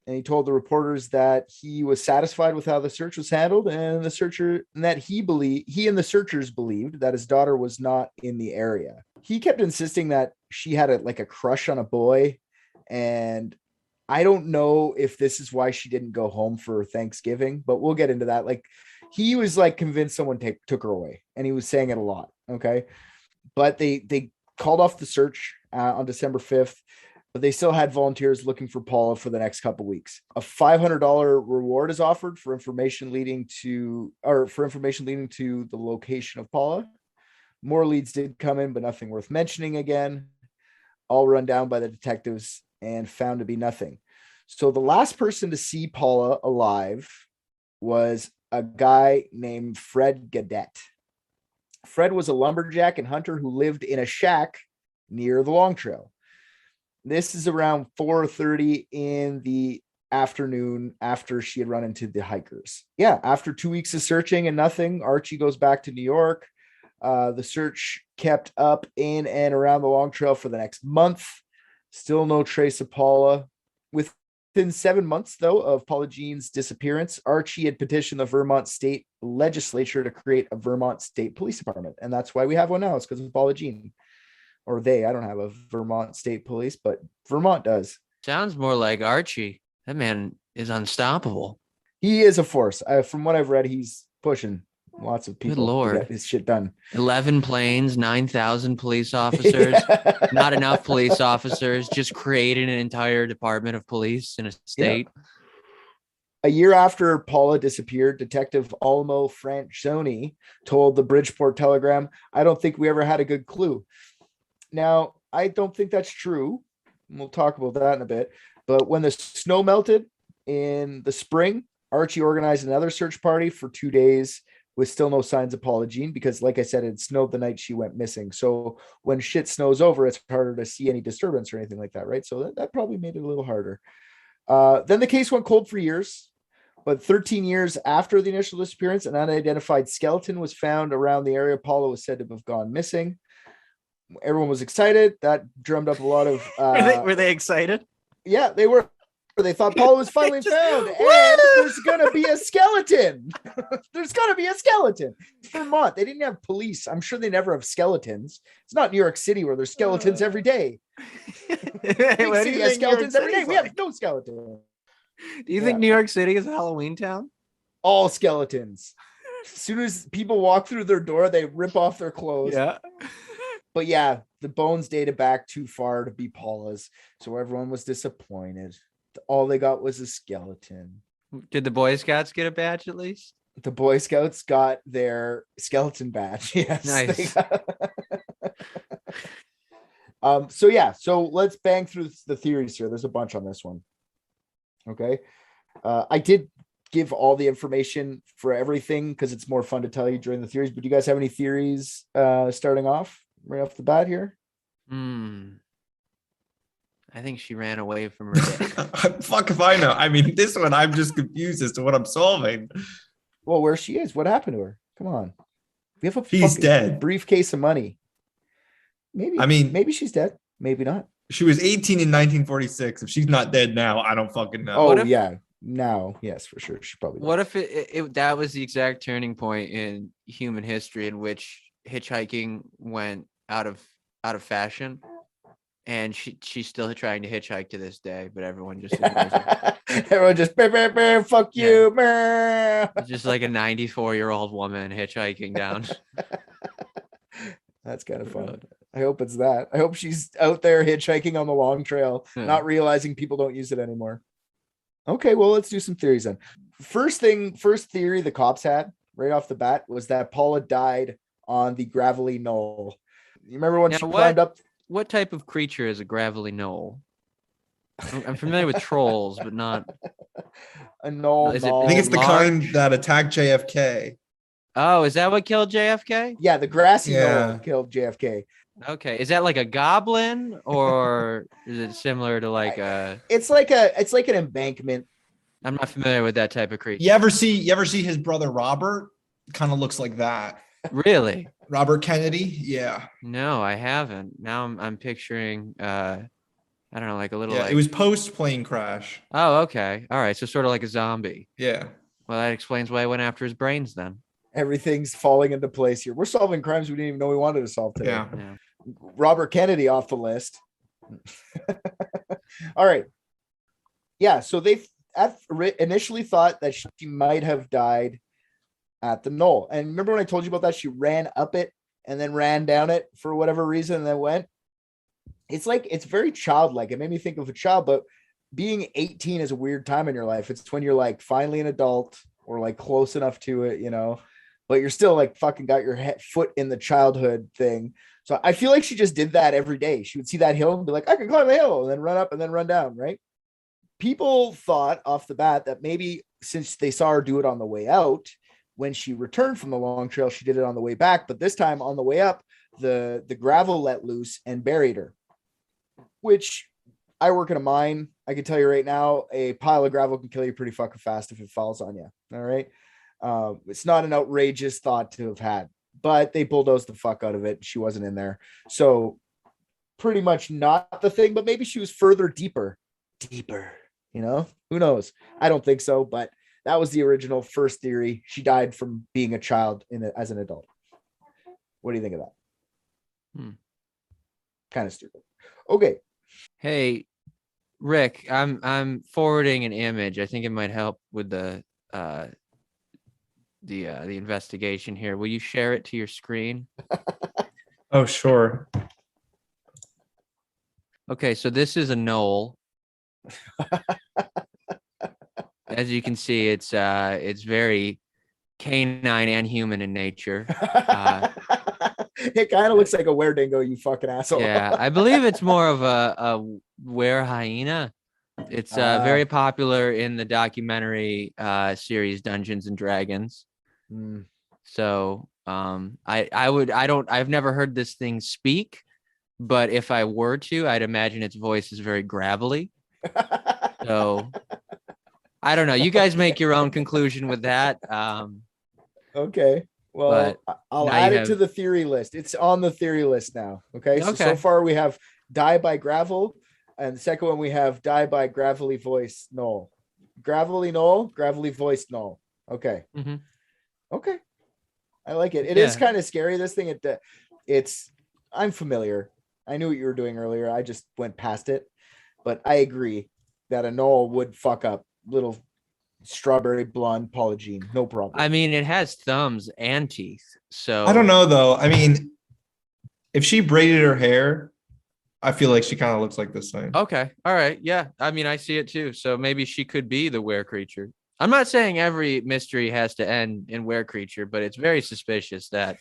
and he told the reporters that he was satisfied with how the search was handled, and that he and the searchers believed that his daughter was not in the area. He kept insisting that she had a crush on a boy, and I don't know if this is why she didn't go home for Thanksgiving, but we'll get into that. Like, he was like convinced someone took her away, and he was saying it a lot. Okay. But they called off the search on December 5th, but they still had volunteers looking for Paula for the next couple of weeks. A $500 reward is offered for information leading to the location of Paula. More leads did come in, but nothing worth mentioning again. All run down by the detectives and found to be nothing. So the last person to see Paula alive was a guy named Fred Gadet. Fred was a lumberjack and hunter who lived in a shack near the Long Trail. This is around 4:30 in the afternoon after she had run into the hikers. Yeah, after 2 weeks of searching and nothing, Archie goes back to New York. The search kept up in and around the Long Trail for the next month. Still no trace of Paula. Within 7 months, though, of Paula Jean's disappearance, Archie had petitioned the Vermont State Legislature to create a Vermont State Police Department. And that's why we have one now. It's because of Paula Jean. Or they. I don't have a Vermont State Police, but Vermont does. Sounds more like Archie. That man is unstoppable. He is a force. From what I've read, he's pushing lots of people. Good Lord. To get his shit done. 11 planes, 9,000 police officers, not enough police officers, just created an entire department of police in a state. Yeah. A year after Paula disappeared, Detective Almo Francioni told the Bridgeport Telegram, "I don't think we ever had a good clue." Now, I don't think that's true. We'll talk about that in a bit. But when the snow melted in the spring, Archie organized another search party for 2 days with still no signs of Paula Jean because, like I said, it snowed the night she went missing. So when shit snows over, it's harder to see any disturbance or anything like that, right? So that probably made it a little harder. Then the case went cold for years. But 13 years after the initial disappearance, an unidentified skeleton was found around the area Paula was said to have gone missing. Everyone was excited. That drummed up a lot of... were they excited? Yeah, they were. They thought Paula was finally found. And there's going to be a skeleton. There's going to be a skeleton. Vermont, they didn't have police. I'm sure they never have skeletons. It's not New York City where there's skeletons every day. Big City has skeletons every day. We have no skeleton. Do you think New York City is a Halloween town? All skeletons. As soon as people walk through their door, they rip off their clothes. Yeah. But yeah, the bones dated back too far to be Paula's. So everyone was disappointed. All they got was a skeleton. Did the Boy Scouts get a badge at least? The Boy Scouts got their skeleton badge. Yes. Nice. So let's bang through the theories here. There's a bunch on this one. Okay. I did give all the information for everything because it's more fun to tell you during the theories. But do you guys have any theories starting off right off the bat here? I think she ran away from her dad. Fuck if I know. I mean, this one I'm just confused as to what I'm solving. Well, where she is, what happened to her? Come on. We have a She's fucking dead. briefcase of money. Maybe she's dead. Maybe not. She was 18 in 1946. If she's not dead now, I don't fucking know. Oh, yeah. Now, yes, for sure. She probably. What if that was the exact turning point in human history in which hitchhiking went out of fashion, and she's still trying to hitchhike to this day, but everyone just ignores her. Everyone just fuck you. It's just like a 94-year-old woman hitchhiking down. That's kind of fun. I hope it's that. I hope she's out there hitchhiking on the long trail, not realizing people don't use it anymore. Okay, well, let's do some theories then. First theory the cops had right off the bat was that Paula died on the gravelly knoll. You remember when she climbed up? What type of creature is a gravelly knoll? I'm familiar with trolls, but not a knoll. I think it's the kind that attacked JFK. Oh, is that what killed JFK? Yeah, the grassy knoll killed JFK. Okay, is that like a goblin, or is it similar to like a? It's like an embankment. I'm not familiar with that type of creature. You ever see his brother Robert? Kind of looks like that. Really? Robert Kennedy? Yeah. No, I haven't. Now I'm picturing I don't know, like a little. Yeah, like... it was post plane crash. Oh, okay, all right. So sort of like a zombie. Yeah. Well, that explains why I went after his brains then. Everything's falling into place here. We're solving crimes we didn't even know we wanted to solve today. Yeah. Robert Kennedy off the list. All right. Yeah, so they initially thought that she might have died at the knoll. And remember when I told you about that? She ran up it and then ran down it for whatever reason and then went. It's very childlike. It made me think of a child, but being 18 is a weird time in your life. It's when you're like finally an adult or like close enough to it, you know, but you're still like fucking got your foot in the childhood thing. So I feel like she just did that every day. She would see that hill and be like, I can climb the hill, and then run up and then run down, right? People thought off the bat that maybe since they saw her do it on the way out, when she returned from the long trail, she did it on the way back. But this time on the way up, the gravel let loose and buried her, which I work in a mine. I can tell you right now, a pile of gravel can kill you pretty fucking fast if it falls on you. All right. It's not an outrageous thought to have had, but they bulldozed the fuck out of it. She wasn't in there. So pretty much not the thing, but maybe she was further deeper, you know, who knows? I don't think so, but that was the original first theory. She died from being a child as an adult. What do you think of that? Kind of stupid. Okay. Hey, Rick, I'm forwarding an image. I think it might help with the investigation here. Will you share it to your screen? Oh, sure. Okay, so this is a knoll. As you can see, it's very canine and human in nature. It kind of looks like a were-dingo, you fucking asshole. Yeah, I believe it's more of a were-hyena. It's very popular in the documentary series Dungeons and Dragons. So I've never heard this thing speak, but if I were to, I'd imagine its voice is very gravelly. So I don't know. You guys make your own conclusion with that. Okay. Well, I'll add it to the theory list. It's on the theory list now. Okay. So far we have die by gravel, and the second one we have die by gravelly voice Gnoll. Gravelly Gnoll, gravelly voice Gnoll. Okay. Mm-hmm. Okay. I like it. It is kind of scary. This thing, I'm familiar. I knew what you were doing earlier. I just went past it, but I agree that a Gnoll would fuck up little strawberry blonde Paula Jean. No problem. I mean, it has thumbs and teeth. So I don't know though. I mean, if she braided her hair, I feel like she kind of looks like this thing. Okay. All right. Yeah. I mean, I see it too. So maybe she could be the were creature. I'm not saying every mystery has to end in were creature, but it's very suspicious that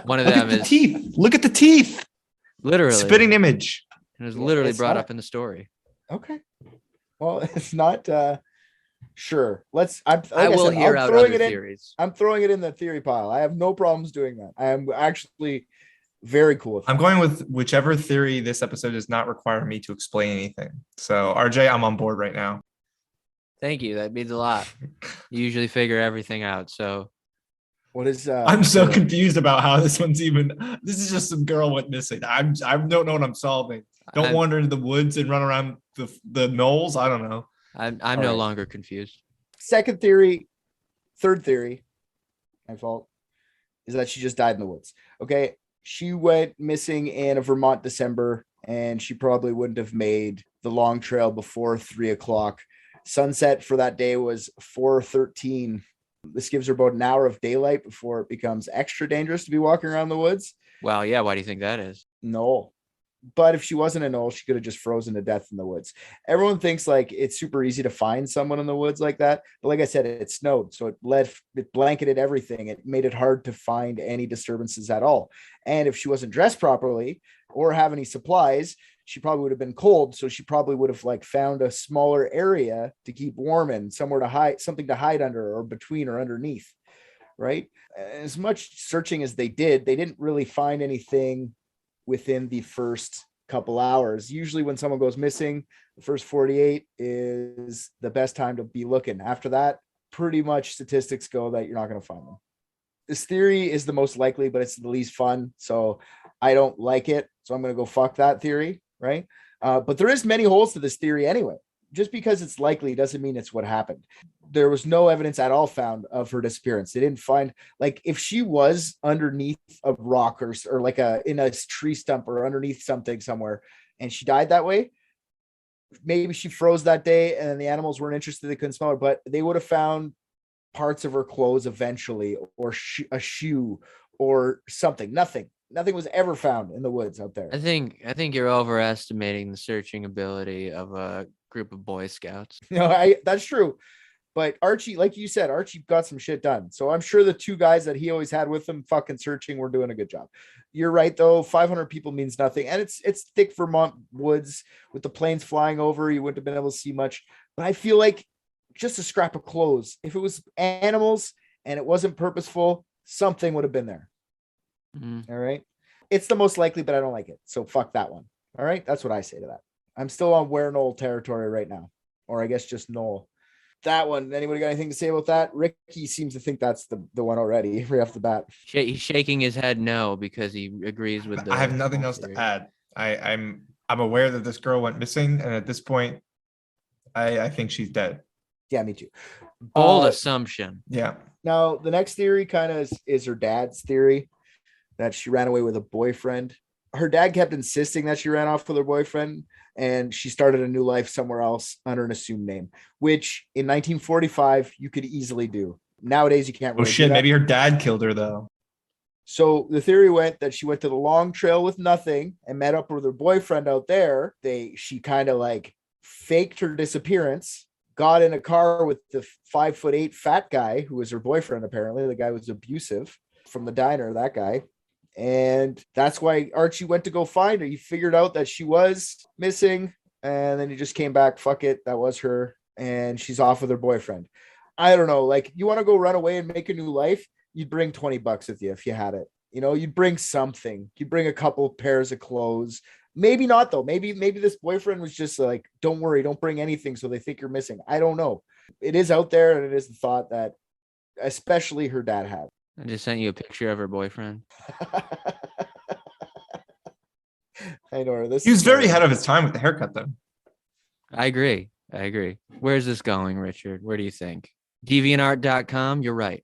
one of them is teeth. Look at the teeth. Literally spitting image. It was literally brought up in the story. Okay. Well, it's not sure. I will hear out other theories. I'm throwing it in the theory pile. I have no problems doing that. I am actually very cool with I'm going with whichever theory this episode does not require me to explain anything. So RJ, I'm on board right now. Thank you. That means a lot. You usually figure everything out. So What is I'm so confused about how this one's even. This is just some girl went missing. I don't know what I'm solving. Don't wander into the woods and run around the knolls. I don't know. I'm no longer confused. Second theory, third theory, my fault, is that she just died in the woods. Okay. She went missing in a Vermont December, and she probably wouldn't have made the long trail before 3:00. Sunset for that day was 4:13. This gives her about an hour of daylight before it becomes extra dangerous to be walking around the woods. Wow. Yeah. Why do you think that is? No. But if she wasn't a Gnoll, she could have just frozen to death in the woods. Everyone thinks like it's super easy to find someone in the woods like that. But like I said, it snowed. So it blanketed everything. It made it hard to find any disturbances at all. And if she wasn't dressed properly or have any supplies, she probably would have been cold. So she probably would have like found a smaller area to keep warm in, somewhere to hide, something to hide under or between or underneath. Right. As much searching as they didn't really find anything within the first couple hours. Usually when someone goes missing, the first 48 is the best time to be looking. After that, pretty much statistics go that you're not going to find them. This theory is the most likely, but it's the least fun. So I don't like it. So I'm going to go fuck that theory. Right. But there is many holes to this theory anyway. Just because it's likely doesn't mean it's what happened. There was no evidence at all found of her disappearance. They didn't find, like, if she was underneath a rock or like in a tree stump or underneath something somewhere and she died that way, maybe she froze that day and then the animals weren't interested. They couldn't smell her, but they would have found parts of her clothes eventually, or a shoe or something. Nothing was ever found in the woods out there. I think you're overestimating the searching ability of a group of Boy Scouts. That's true. But Archie, like you said, Archie got some shit done. So I'm sure the two guys that he always had with him fucking searching were doing a good job. You're right, though. 500 people means nothing. And it's thick Vermont woods with the planes flying over. You wouldn't have been able to see much. But I feel like just a scrap of clothes, if it was animals and it wasn't purposeful, something would have been there. Mm-hmm. All right. It's the most likely, but I don't like it. So fuck that one. All right. That's what I say to that. I'm still on were-Gnoll territory right now. Or I guess just Gnoll. That one. Anybody got anything to say about that? Ricky seems to think that's the one already right off the bat. He's shaking his head no because he agrees with the. I have nothing else to add. I'm aware that this girl went missing, and at this point, I think she's dead. Yeah, me too. Bold assumption. Yeah. Now the next theory kind of is her dad's theory that she ran away with a boyfriend. Her dad kept insisting that she ran off with her boyfriend and she started a new life somewhere else under an assumed name, which in 1945 you could easily do. Nowadays you can't really. Oh shit, maybe her dad killed her though. So the theory went that she went to the long trail with nothing and met up with her boyfriend out there. She kind of like faked her disappearance, got in a car with the 5'8" fat guy who was her boyfriend. Apparently the guy was abusive from the diner, that guy. And that's why Archie went to go find her. He figured out that she was missing and then he just came back. Fuck it. That was her. And she's off with her boyfriend. I don't know. Like, you want to go run away and make a new life? You'd bring $20 with you if you had it. You know, you'd bring something. You'd bring a couple pairs of clothes. Maybe not though. Maybe this boyfriend was just like, don't worry, don't bring anything. So they think you're missing. I don't know. It is out there. And it is the thought that especially her dad had. I just sent you a picture of her boyfriend. I know. He was very ahead of his time with the haircut, though. I agree. Where's this going, Richard? Where do you think? DeviantArt.com? You're right.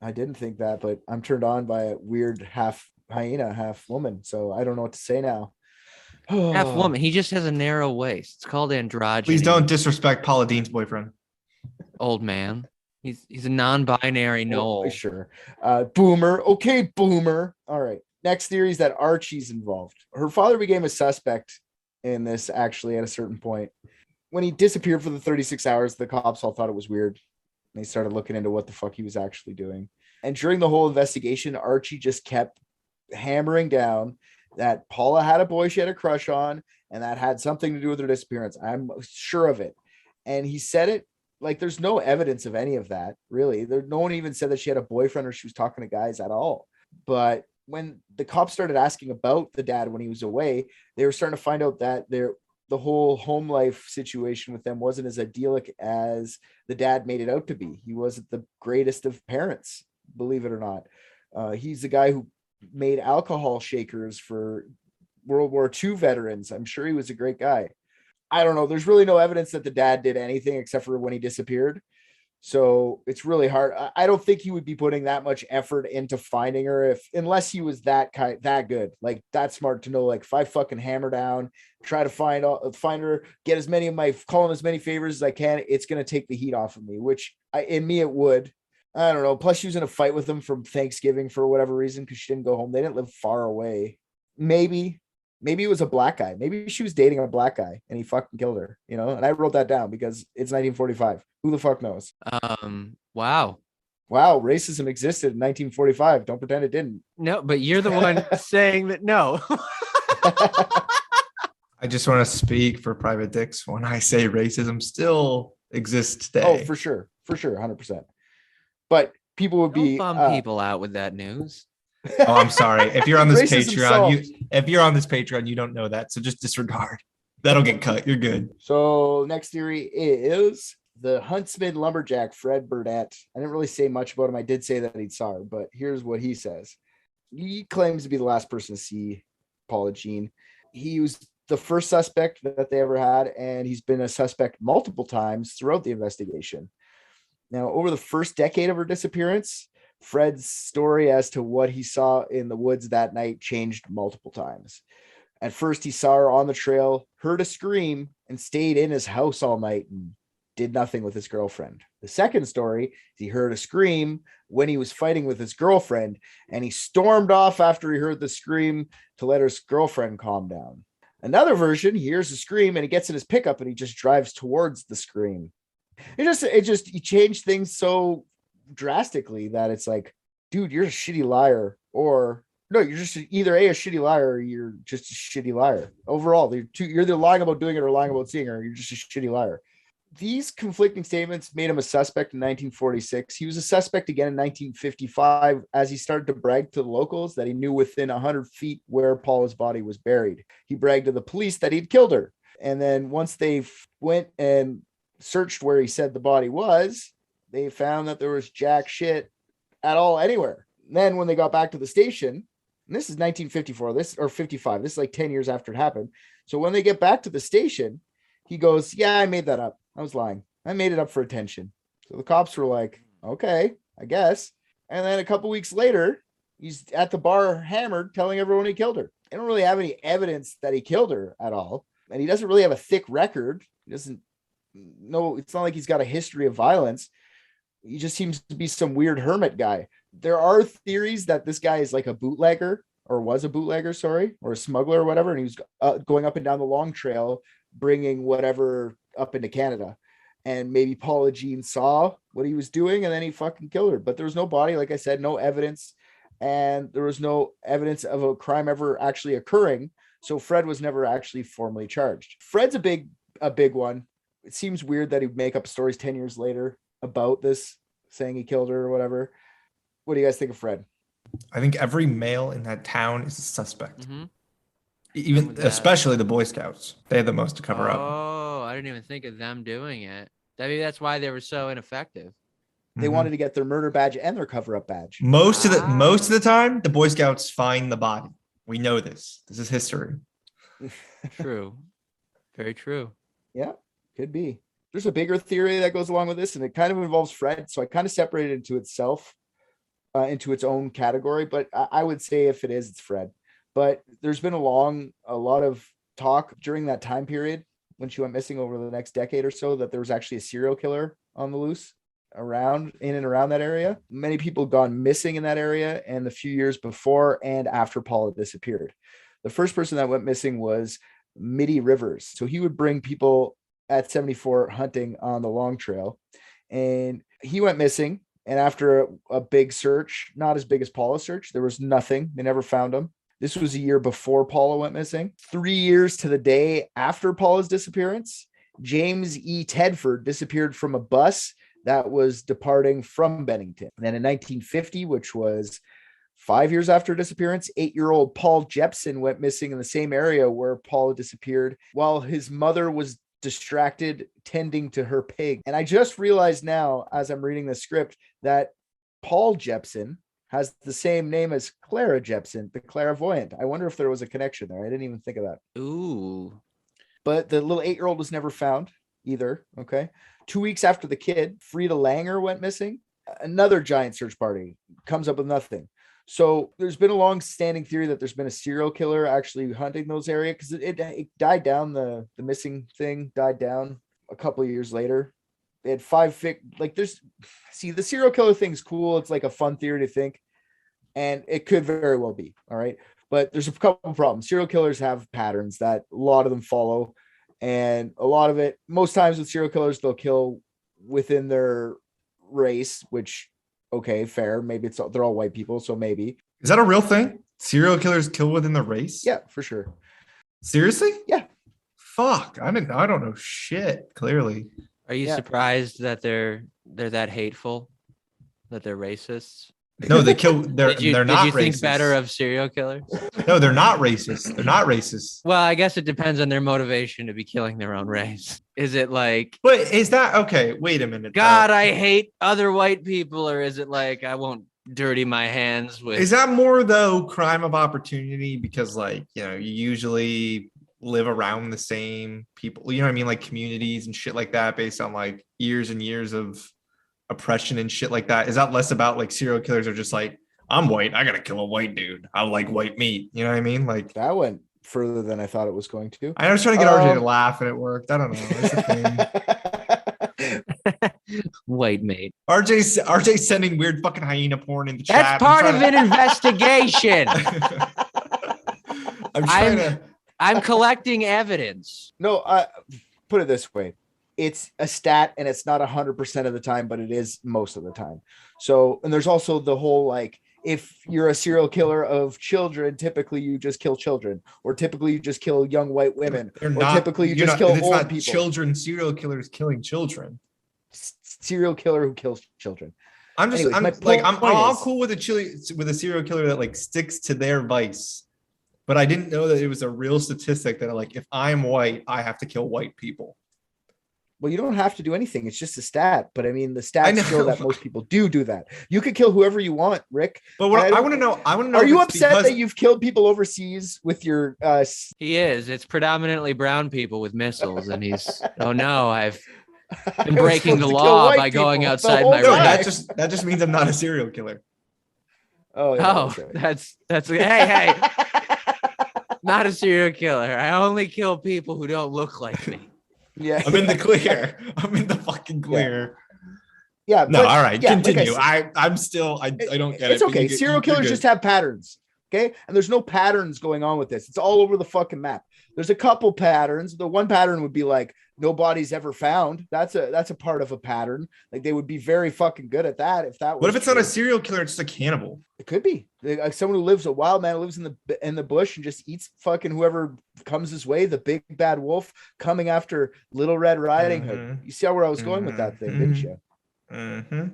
I didn't think that, but I'm turned on by a weird half hyena, half woman. So I don't know what to say now. Half woman. He just has a narrow waist. It's called androgyny. Please don't disrespect Paula Dean's boyfriend. Old man. He's a non-binary Gnoll. Oh, sure. Boomer. Okay, boomer. All right. Next theory is that Archie's involved. Her father became a suspect in this actually at a certain point. When he disappeared for the 36 hours, the cops all thought it was weird. They started looking into what the fuck he was actually doing. And during the whole investigation, Archie just kept hammering down that Paula had a boy she had a crush on, and that had something to do with her disappearance. I'm sure of it. And he said it like there's no evidence of any of that, really. No one even said that she had a boyfriend or she was talking to guys at all. But when the cops started asking about the dad when he was away, they were starting to find out that the whole home life situation with them wasn't as idyllic as the dad made it out to be. He wasn't the greatest of parents. believe it or not. He's the guy who made alcohol shakers for World War II veterans. I'm sure he was a great guy. I don't know. There's really no evidence that the dad did anything except for when he disappeared. So it's really hard. I don't think he would be putting that much effort into finding her unless he was that good, like that smart to know, like if I fucking hammer down, try to find her, get call him as many favors as I can, it's going to take the heat off of me, which it would. I don't know. Plus she was in a fight with him from Thanksgiving for whatever reason, because she didn't go home. They didn't live far away. Maybe it was a black guy. Maybe she was dating a black guy and he fucking killed her, and I wrote that down because it's 1945. Who the fuck knows? Wow. Racism existed in 1945. Don't pretend it didn't. No, but you're the one saying that no. I just want to speak for Private Dicks when I say racism still exists today. Oh, for sure. 100%. But people would Don't be bum people out with that news. Oh, I'm sorry. If you're on this Racism Patreon, you don't know that. So just disregard. That'll get cut. You're good. So next theory is the huntsman lumberjack, Fred Burdett. I didn't really say much about him. I did say that he saw her, but here's what he says. He claims to be the last person to see Paula Jean. He was the first suspect that they ever had, and he's been a suspect multiple times throughout the investigation. Now, over the first decade of her disappearance, Fred's story as to what he saw in the woods that night changed multiple times. At first, he saw her on the trail, heard a scream, and stayed in his house all night and did nothing with his girlfriend. The second story is he heard a scream when he was fighting with his girlfriend, and he stormed off after he heard the scream to let his girlfriend calm down. Another version, he hears a scream and he gets in his pickup and he just drives towards the scream. He changed things so drastically that it's like, dude, you're a shitty liar, or no, you're just either a shitty liar or you're just a shitty liar. Overall, you're either lying about doing it or lying about seeing her. You're just a shitty liar. These conflicting statements made him a suspect in 1946. He was a suspect again in 1955 as he started to brag to the locals that he knew within 100 feet where Paula's body was buried. He bragged to the police that he'd killed her. And then once they went and searched where he said the body was, they found that there was jack shit at all anywhere. And then when they got back to the station, and this is 1954, or 55, this is like 10 years after it happened. So when they get back to the station, he goes, yeah, I made that up. I was lying. I made it up for attention. So the cops were like, okay, I guess. And then a couple weeks later, he's at the bar hammered, telling everyone he killed her. They don't really have any evidence that he killed her at all. And he doesn't really have a thick record. It's not like he's got a history of violence. He just seems to be some weird hermit guy. There are theories that this guy is like a bootlegger, or was a bootlegger, or a smuggler or whatever. And he was going up and down the long trail, bringing whatever up into Canada. And maybe Paula Jean saw what he was doing and then he fucking killed her. But there was no body, like I said, no evidence. And there was no evidence of a crime ever actually occurring. So Fred was never actually formally charged. Fred's a big one. It seems weird that he'd make up stories 10 years later about this, saying he killed her or whatever. What do you guys think of Fred? I think every male in that town is a suspect. Mm-hmm. Even especially the Boy Scouts. They had the most to cover up. Oh, I didn't even think of them doing it. Maybe that's why they were so ineffective. They wanted to get their murder badge and their cover-up badge. Most of the time, the Boy Scouts find the body. We know this. This is history. True. Very true. Yeah, could be. There's a bigger theory that goes along with this, and it kind of involves Fred. So I kind of separated it into itself, into its own category. But I would say if it is, it's Fred. But there's been a lot of talk during that time period when she went missing over the next decade or so that there was actually a serial killer on the loose in and around that area. Many people gone missing in that area, and the few years before and after Paula disappeared. The first person that went missing was Mitty Rivers. So he would bring people at 74 hunting on the Long Trail, and he went missing. And after a big search, not as big as Paula's search, there was nothing. They never found him. This was a year before Paula went missing. 3 years to the day after Paula's disappearance, James E. Tedford disappeared from a bus that was departing from Bennington. And then in 1950, which was 5 years after her disappearance, 8-year-old Paul Jepson went missing in the same area where Paula disappeared while his mother was distracted tending to her pig. And I just realized now, as I'm reading the script, that Paul Jeppson has the same name as Clara Jeppson, the clairvoyant. I wonder if there was a connection there. I didn't even think of that. Ooh. But the little 8-year-old was never found either. Okay. 2 weeks after the kid, Frida Langer went missing. Another giant search party comes up with nothing. So there's been a long-standing theory that there's been a serial killer actually hunting those areas, because it died down. The missing thing died down a couple of years later. They had the serial killer thing's cool. It's like a fun theory to think, and it could very well be. All right. But there's a couple of problems. Serial killers have patterns that a lot of them follow. And a lot of it, most times with serial killers, they'll kill within their race, which, okay, fair. Maybe they're all white people. So maybe. Is that a real thing? Serial killers kill within the race? Yeah, for sure. Seriously? Yeah. Fuck. I don't know shit, clearly. Are you surprised that they're that hateful, that they're racists? No, they kill. They're not racist. Did you think better of serial killers? No, they're not racist. They're not racist. Well, I guess it depends on their motivation to be killing their own race. Is it like, but is that okay? Wait a minute. God, I hate other white people, or is it like I won't dirty my hands with? Is that more though crime of opportunity, because like you usually live around the same people, you know what I mean, like communities and shit like that, based on like years and years of oppression and shit like that? Is that less about like serial killers are just like, I'm white, I gotta kill a white dude, I like white meat, you know what I mean? Like that went further than I thought it was going to. I was trying to get RJ to laugh and it worked. I don't know. It's a thing. White mate. RJ's sending weird fucking hyena porn in the chat. That's part of an investigation. I'm collecting evidence. No, put it this way. It's a stat, and it's not 100% of the time, but it is most of the time. So, and there's also the whole, like, if you're a serial killer of children, typically you just kill children, or typically you just kill young white women, typically you just kill old people. Children, serial killers killing children. Serial killer who kills children. I'm all cool with a serial killer that like sticks to their vice. But I didn't know that it was a real statistic that like, if I'm white, I have to kill white people. Well, you don't have to do anything. It's just a stat. But I mean, the stats show that most people do that. You could kill whoever you want, Rick. But what I want to know, are you upset that you've killed people overseas with your? He is. It's predominantly brown people with missiles, and he's. Oh no, I've been breaking the law by going outside my race. That just means I'm not a serial killer. Oh, yeah, oh, that's hey. Not a serial killer. I only kill people who don't look like me. Yeah, I'm in the clear. I'm in the fucking clear. Yeah. No, all right. Continue. Like I'm still. I don't get it. It's okay. Serial killers just have patterns. Okay, and there's no patterns going on with this. It's all over the fucking map. There's a couple patterns. The one pattern would be like no body's ever found. That's a part of a pattern. Like they would be very fucking good at that if that was. What if it's not a serial killer? It's just a cannibal. It could be like someone who lives, a wild man who lives in the bush and just eats fucking whoever comes his way. The big bad wolf coming after Little Red Riding Hood. You see where I was going with that thing, didn't you? Mm-hmm.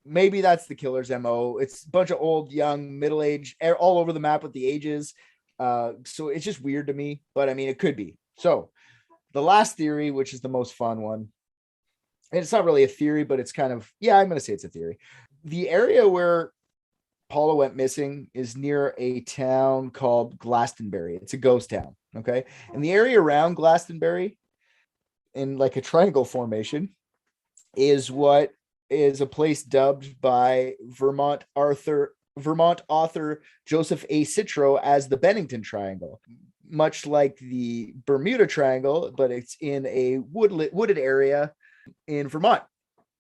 Maybe that's the killer's MO. It's a bunch of old, young, middle-aged, all over the map with the ages. So it's just weird to me, but I mean, it could be. So the last theory, which is the most fun one, and it's not really a theory, but it's kind of, I'm going to say it's a theory. The area where Paula went missing is near a town called Glastonbury. It's a ghost town. Okay. And the area around Glastonbury in like a triangle formation is what is a place dubbed by Vermont author Joseph A. Citro as the Bennington Triangle, much like the Bermuda Triangle, but it's in a wooded area in Vermont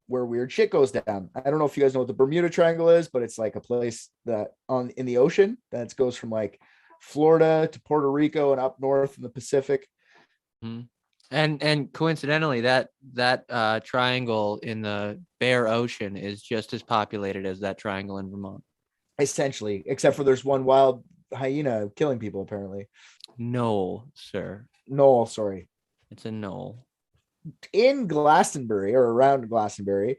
where weird shit goes down. I don't know if you guys know what the Bermuda Triangle is, but it's like a place that in the ocean that goes from like Florida to Puerto Rico and up north in the Pacific. Mm-hmm. And coincidentally, that triangle in the Bear Ocean is just as populated as that triangle in Vermont. Essentially, except for there's one wild hyena killing people, apparently. Gnoll, sir. Gnoll, sorry. It's a gnoll. In Glastonbury, or around Glastonbury,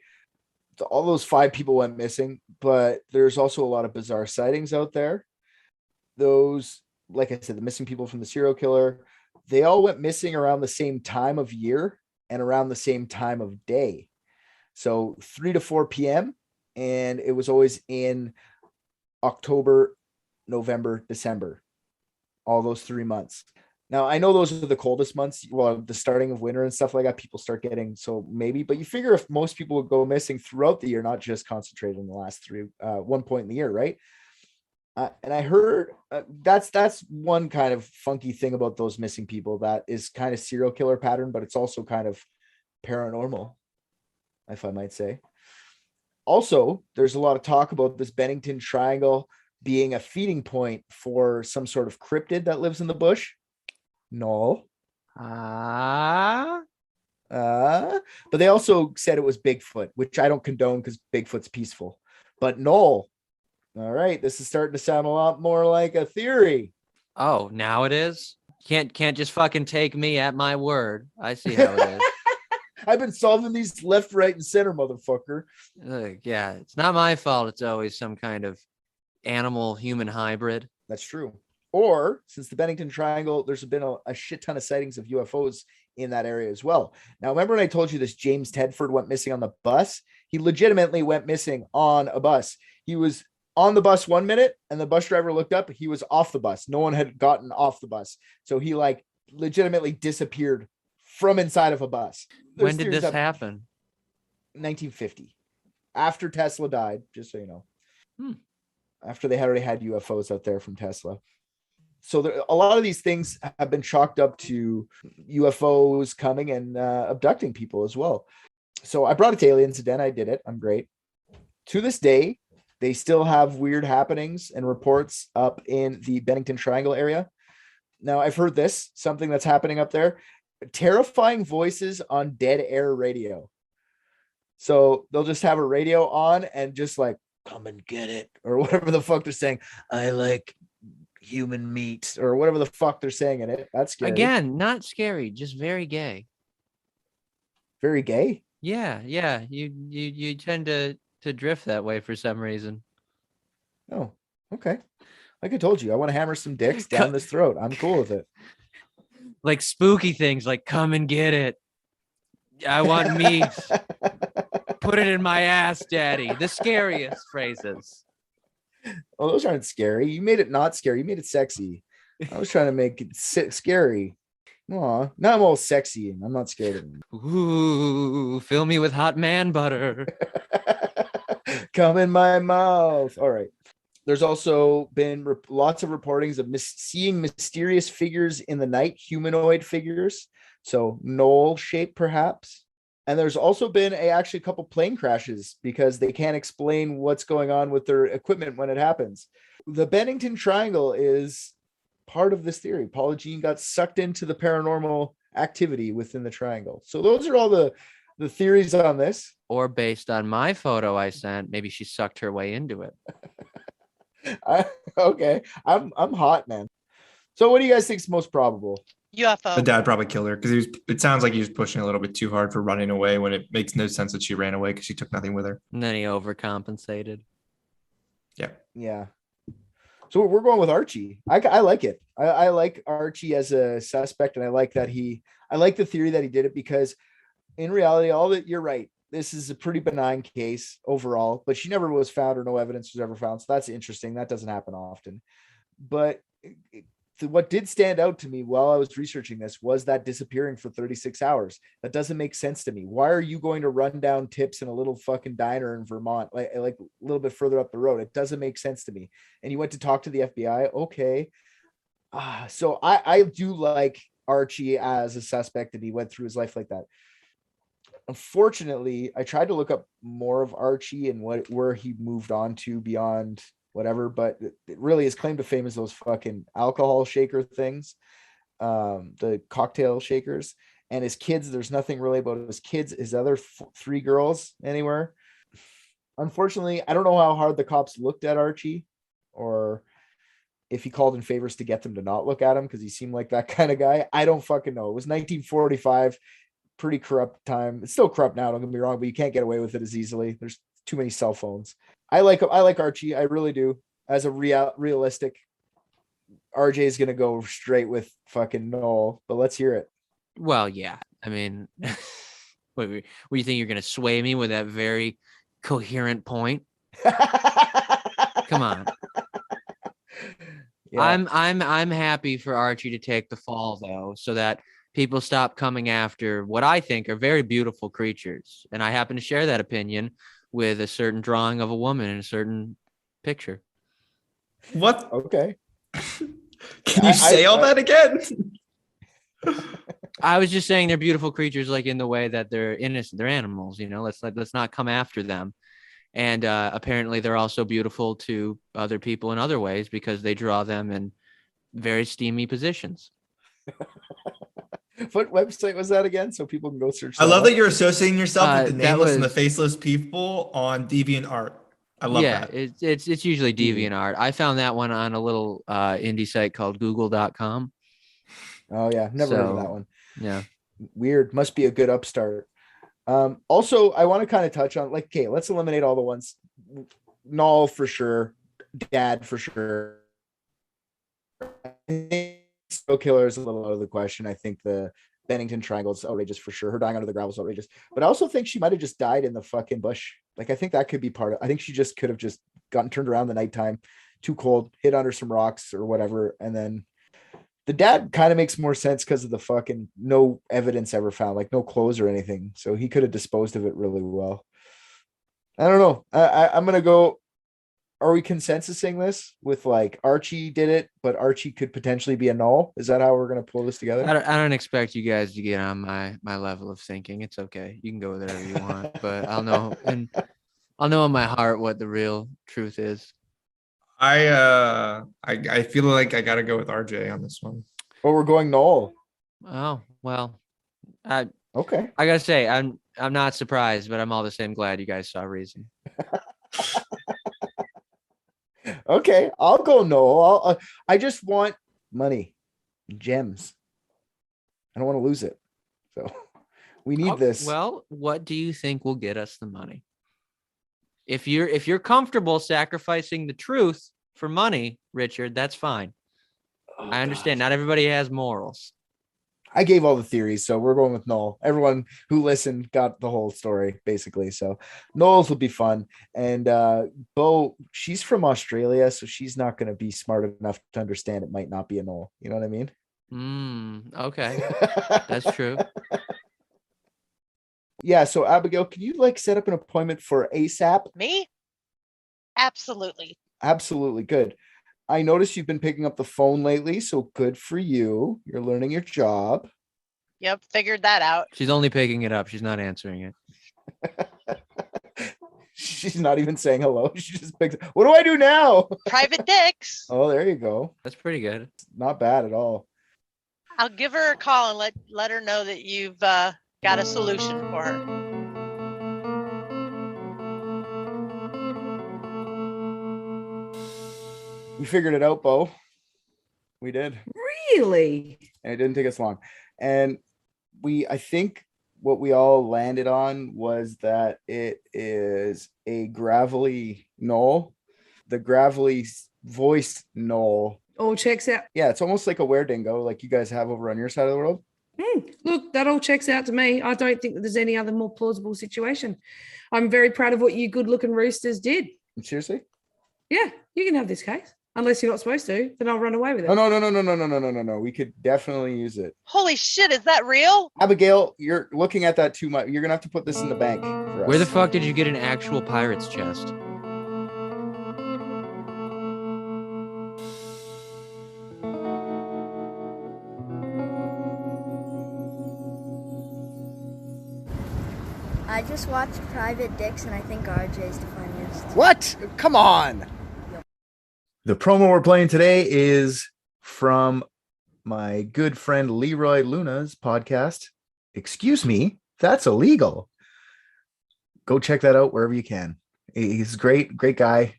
all those 5 people went missing, but there's also a lot of bizarre sightings out there. Those, like I said, the missing people from the serial killer, they all went missing around the same time of year and around the same time of day. So 3 to 4 p.m. and it was always in October, November, December, all those 3 months. Now, I know those are the coldest months. Well, the starting of winter and stuff like that, people start getting, so maybe, but you figure if most people would go missing throughout the year, not just concentrated in the last one point in the year, right? And I heard that's one kind of funky thing about those missing people that is kind of serial killer pattern, but it's also kind of paranormal, if I might say. Also, there's a lot of talk about this Bennington Triangle being a feeding point for some sort of cryptid that lives in the bush. No. But they also said it was Bigfoot, which I don't condone because Bigfoot's peaceful. But Gnoll. All right, this is starting to sound a lot more like a theory. Oh, now it is? Can't just fucking take me at my word. I see how it is. I've been solving these left, right, and center, motherfucker. Yeah, it's not my fault. It's always some kind of animal-human hybrid. That's true. Or, since the Bennington Triangle, there's been a shit ton of sightings of UFOs in that area as well. Now, remember when I told you this James Tedford went missing on the bus? He legitimately went missing on a bus. He was on the bus 1 minute, and the bus driver looked up. He was off the bus. No one had gotten off the bus. So he legitimately disappeared from inside of a bus. When did this happen? 1950. After Tesla died, just so you know. After they had already had UFOs out there from Tesla. So a lot of these things have been chalked up to UFOs coming and abducting people as well. So I brought it to Aliens again. I did it. I'm great. To this day, they still have weird happenings and reports up in the Bennington Triangle area. Now, I've heard something that's happening up there. Terrifying voices on dead air radio. So they'll just have a radio on and just like, come and get it, or whatever the fuck they're saying. I like human meat, or whatever the fuck they're saying in it. That's scary. Again, not scary, just very gay. Very gay? Yeah. You tend to drift that way for some reason. Oh, okay. Like I told you, I want to hammer some dicks down this throat. I'm cool with it. Like spooky things, like come and get it. I want meat. Put it in my ass, daddy. The scariest phrases. Oh, those aren't scary. You made it not scary. You made it sexy. I was trying to make it scary. Aw, now I'm all sexy and I'm not scared of him. Ooh, fill me with hot man butter. Come in my mouth. All right. There's also been lots of reportings of seeing mysterious figures in the night, humanoid figures. So Gnoll shape, perhaps. And there's also been actually a couple plane crashes because they can't explain what's going on with their equipment when it happens. The Bennington Triangle is part of this theory. Paula Jean got sucked into the paranormal activity within the triangle. So those are all the theories on this. Or based on my photo I sent, maybe she sucked her way into it. Okay, I'm hot, man. So what do you guys think is most probable? UFO. The dad probably killed her because it sounds like he was pushing a little bit too hard for running away when it makes no sense that she ran away because she took nothing with her. And then he overcompensated. Yeah. So we're going with Archie. I like it. I like Archie as a suspect, and I like the theory that he did it because in reality, you're right. This is a pretty benign case overall, but she never was found or no evidence was ever found. So that's interesting. That doesn't happen often. But what did stand out to me while I was researching this was that disappearing for 36 hours. That doesn't make sense to me. Why are you going to run down tips in a little fucking diner in Vermont, like a little bit further up the road? It doesn't make sense to me. And you went to talk to the FBI. Okay. So I do like Archie as a suspect, and he went through his life like that. Unfortunately, I tried to look up more of Archie and where he moved on to beyond whatever, but it really his claim to fame is those fucking alcohol shaker things, the cocktail shakers, and his kids. There's nothing really about his kids, his other three girls anywhere. Unfortunately, I don't know how hard the cops looked at Archie, or if he called in favors to get them to not look at him because he seemed like that kind of guy. I don't fucking know. It was 1945. Pretty corrupt time. It's still corrupt now, don't get me wrong, but you can't get away with it as easily. There's too many cell phones. I like Archie. I really do. As a realistic, RJ is gonna go straight with fucking Gnoll, but let's hear it. Well, yeah. I mean, what do you think, you're gonna sway me with that very coherent point? Come on. Yeah. I'm happy for Archie to take the fall though, so that people stop coming after what I think are very beautiful creatures. And I happen to share that opinion with a certain drawing of a woman in a certain picture. What? Okay. Can you say all that again? I was just saying they're beautiful creatures, like in the way that they're innocent. They're animals, let's not come after them. And apparently they're also beautiful to other people in other ways because they draw them in very steamy positions. What website was that again? So people can go search. I love that you're associating yourself with the that nameless and the was- faceless people on DeviantArt. I love that. It's usually DeviantArt. I found that one on a little indie site called google.com. Oh yeah, never heard of that one. Yeah. Weird. Must be a good upstart. Also, I want to kind of touch on okay, let's eliminate all the ones. Gnoll for sure, Dad for sure. I think serial killer is a little out of the question. I think the Bennington Triangle is outrageous for sure. Her dying under the gravel is outrageous. But I also think she might have just died in the fucking bush. Like I think that could be part of. I think she just could have just gotten turned around the nighttime, too cold, hit under some rocks or whatever, and then. The dad kind of makes more sense because of the fucking no evidence ever found, like no clothes or anything. So he could have disposed of it really well. I don't know. I'm going to go. Are we consensusing this with like Archie did it, but Archie could potentially be a Gnoll? Is that how we're going to pull this together? I don't expect you guys to get on my level of thinking. It's okay. You can go with whatever you want, but I'll know in my heart what the real truth is. I feel like I gotta go with RJ on this one. Well, we're going Gnoll. Oh, well, Okay. I gotta say, I'm not surprised, but I'm all the same glad you guys saw reason. Okay, I'll go Gnoll. I just want money, gems. I don't want to lose it. So we need this. Well, what do you think will get us the money? If you're comfortable sacrificing the truth for money, Richard, that's fine. I understand. Not everybody has morals. I gave all the theories, so we're going with Gnoll. Everyone who listened got the whole story, basically. So Knowles will be fun. And Beau, she's from Australia, so she's not going to be smart enough to understand it might not be a Gnoll. You know what I mean? Okay. That's true. Yeah, so Abigail, can you like set up an appointment for ASAP? Me? Absolutely. Absolutely. Good. I noticed you've been picking up the phone lately, so good for you. You're learning your job. Yep, figured that out. She's only picking it up. She's not answering it. She's not even saying hello. She just picks. What do I do now? Private dicks. Oh, there you go. That's pretty good. Not bad at all. I'll give her a call and let her know that you've got a solution for her. We figured it out, Beau. We did. Really? And it didn't take us long. And I think what we all landed on was that it is a gravelly Gnoll. The gravelly voiced Gnoll. All checks out. Yeah, it's almost like a were-dingo like you guys have over on your side of the world. Look, that all checks out to me. I don't think that there's any other more plausible situation. I'm very proud of what you good-looking roosters did. Seriously? Yeah, you can have this case. Unless you're not supposed to, then I'll run away with it. Oh, no. We could definitely use it. Holy shit, is that real? Abigail, you're looking at that too much. You're going to have to put this in the bank for us. Where the fuck did you get an actual pirate's chest? I just watched Private Dicks and I think RJ's the funniest. What? Come on. The promo we're playing today is from my good friend Leroy Luna's podcast. Excuse me, that's illegal. Go check that out wherever you can. He's great guy.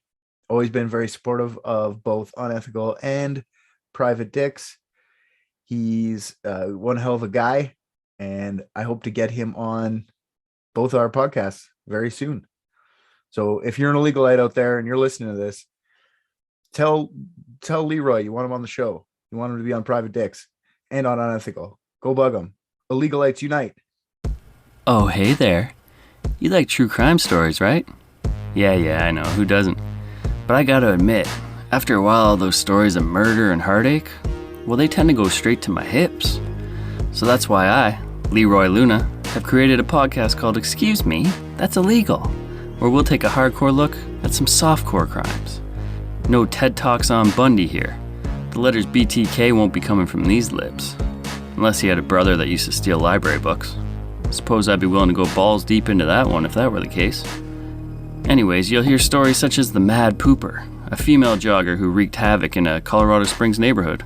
Always been very supportive of both Unethical and Private Dicks. He's one hell of a guy, and I hope to get him on both our podcasts very soon. So if you're an illegalite out there and you're listening to this, tell Leroy you want him on the show. You want him to be on Private Dicks and on Unethical. Go bug him. Illegalites unite. Oh, hey there. You like true crime stories, right? Yeah, I know, who doesn't? But I gotta admit, after a while, all those stories of murder and heartache, well, they tend to go straight to my hips. So that's why I, Leroy Luna, have created a podcast called Excuse Me, That's Illegal, where we'll take a hardcore look at some softcore crimes. No TED Talks on Bundy here. The letters BTK won't be coming from these lips. Unless he had a brother that used to steal library books. Suppose I'd be willing to go balls deep into that one if that were the case. Anyways, you'll hear stories such as the Mad Pooper, a female jogger who wreaked havoc in a Colorado Springs neighborhood,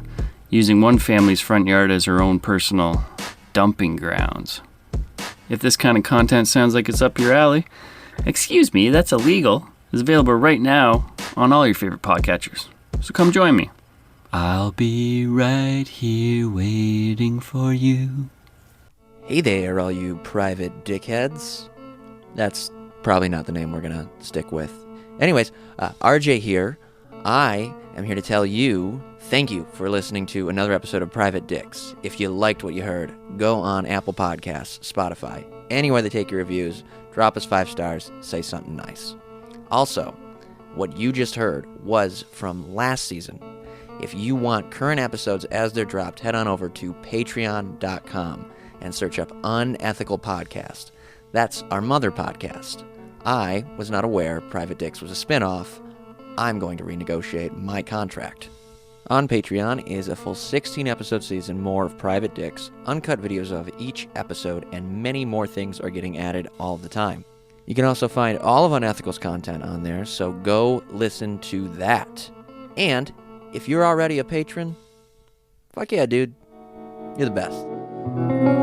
using one family's front yard as her own personal dumping grounds. If this kind of content sounds like it's up your alley, Excuse Me, That's Illegal is available right now on all your favorite podcatchers. So come join me. I'll be right here waiting for you. Hey there, all you private dickheads. That's probably not the name we're gonna stick with. Anyways, RJ here. I am here to tell you thank you for listening to another episode of Private Dicks. If you liked what you heard, go on Apple Podcasts, Spotify, anywhere they take your reviews, drop us 5 stars, say something nice. Also, what you just heard was from last season. If you want current episodes as they're dropped, head on over to patreon.com and search up Unethical Podcast. That's our mother podcast. I was not aware Private Dicks was a spinoff. I'm going to renegotiate my contract. On Patreon is a full 16-episode season, more of Private Dicks, uncut videos of each episode, and many more things are getting added all the time. You can also find all of Unethical's content on there, so go listen to that. And if you're already a patron, fuck yeah, dude. You're the best.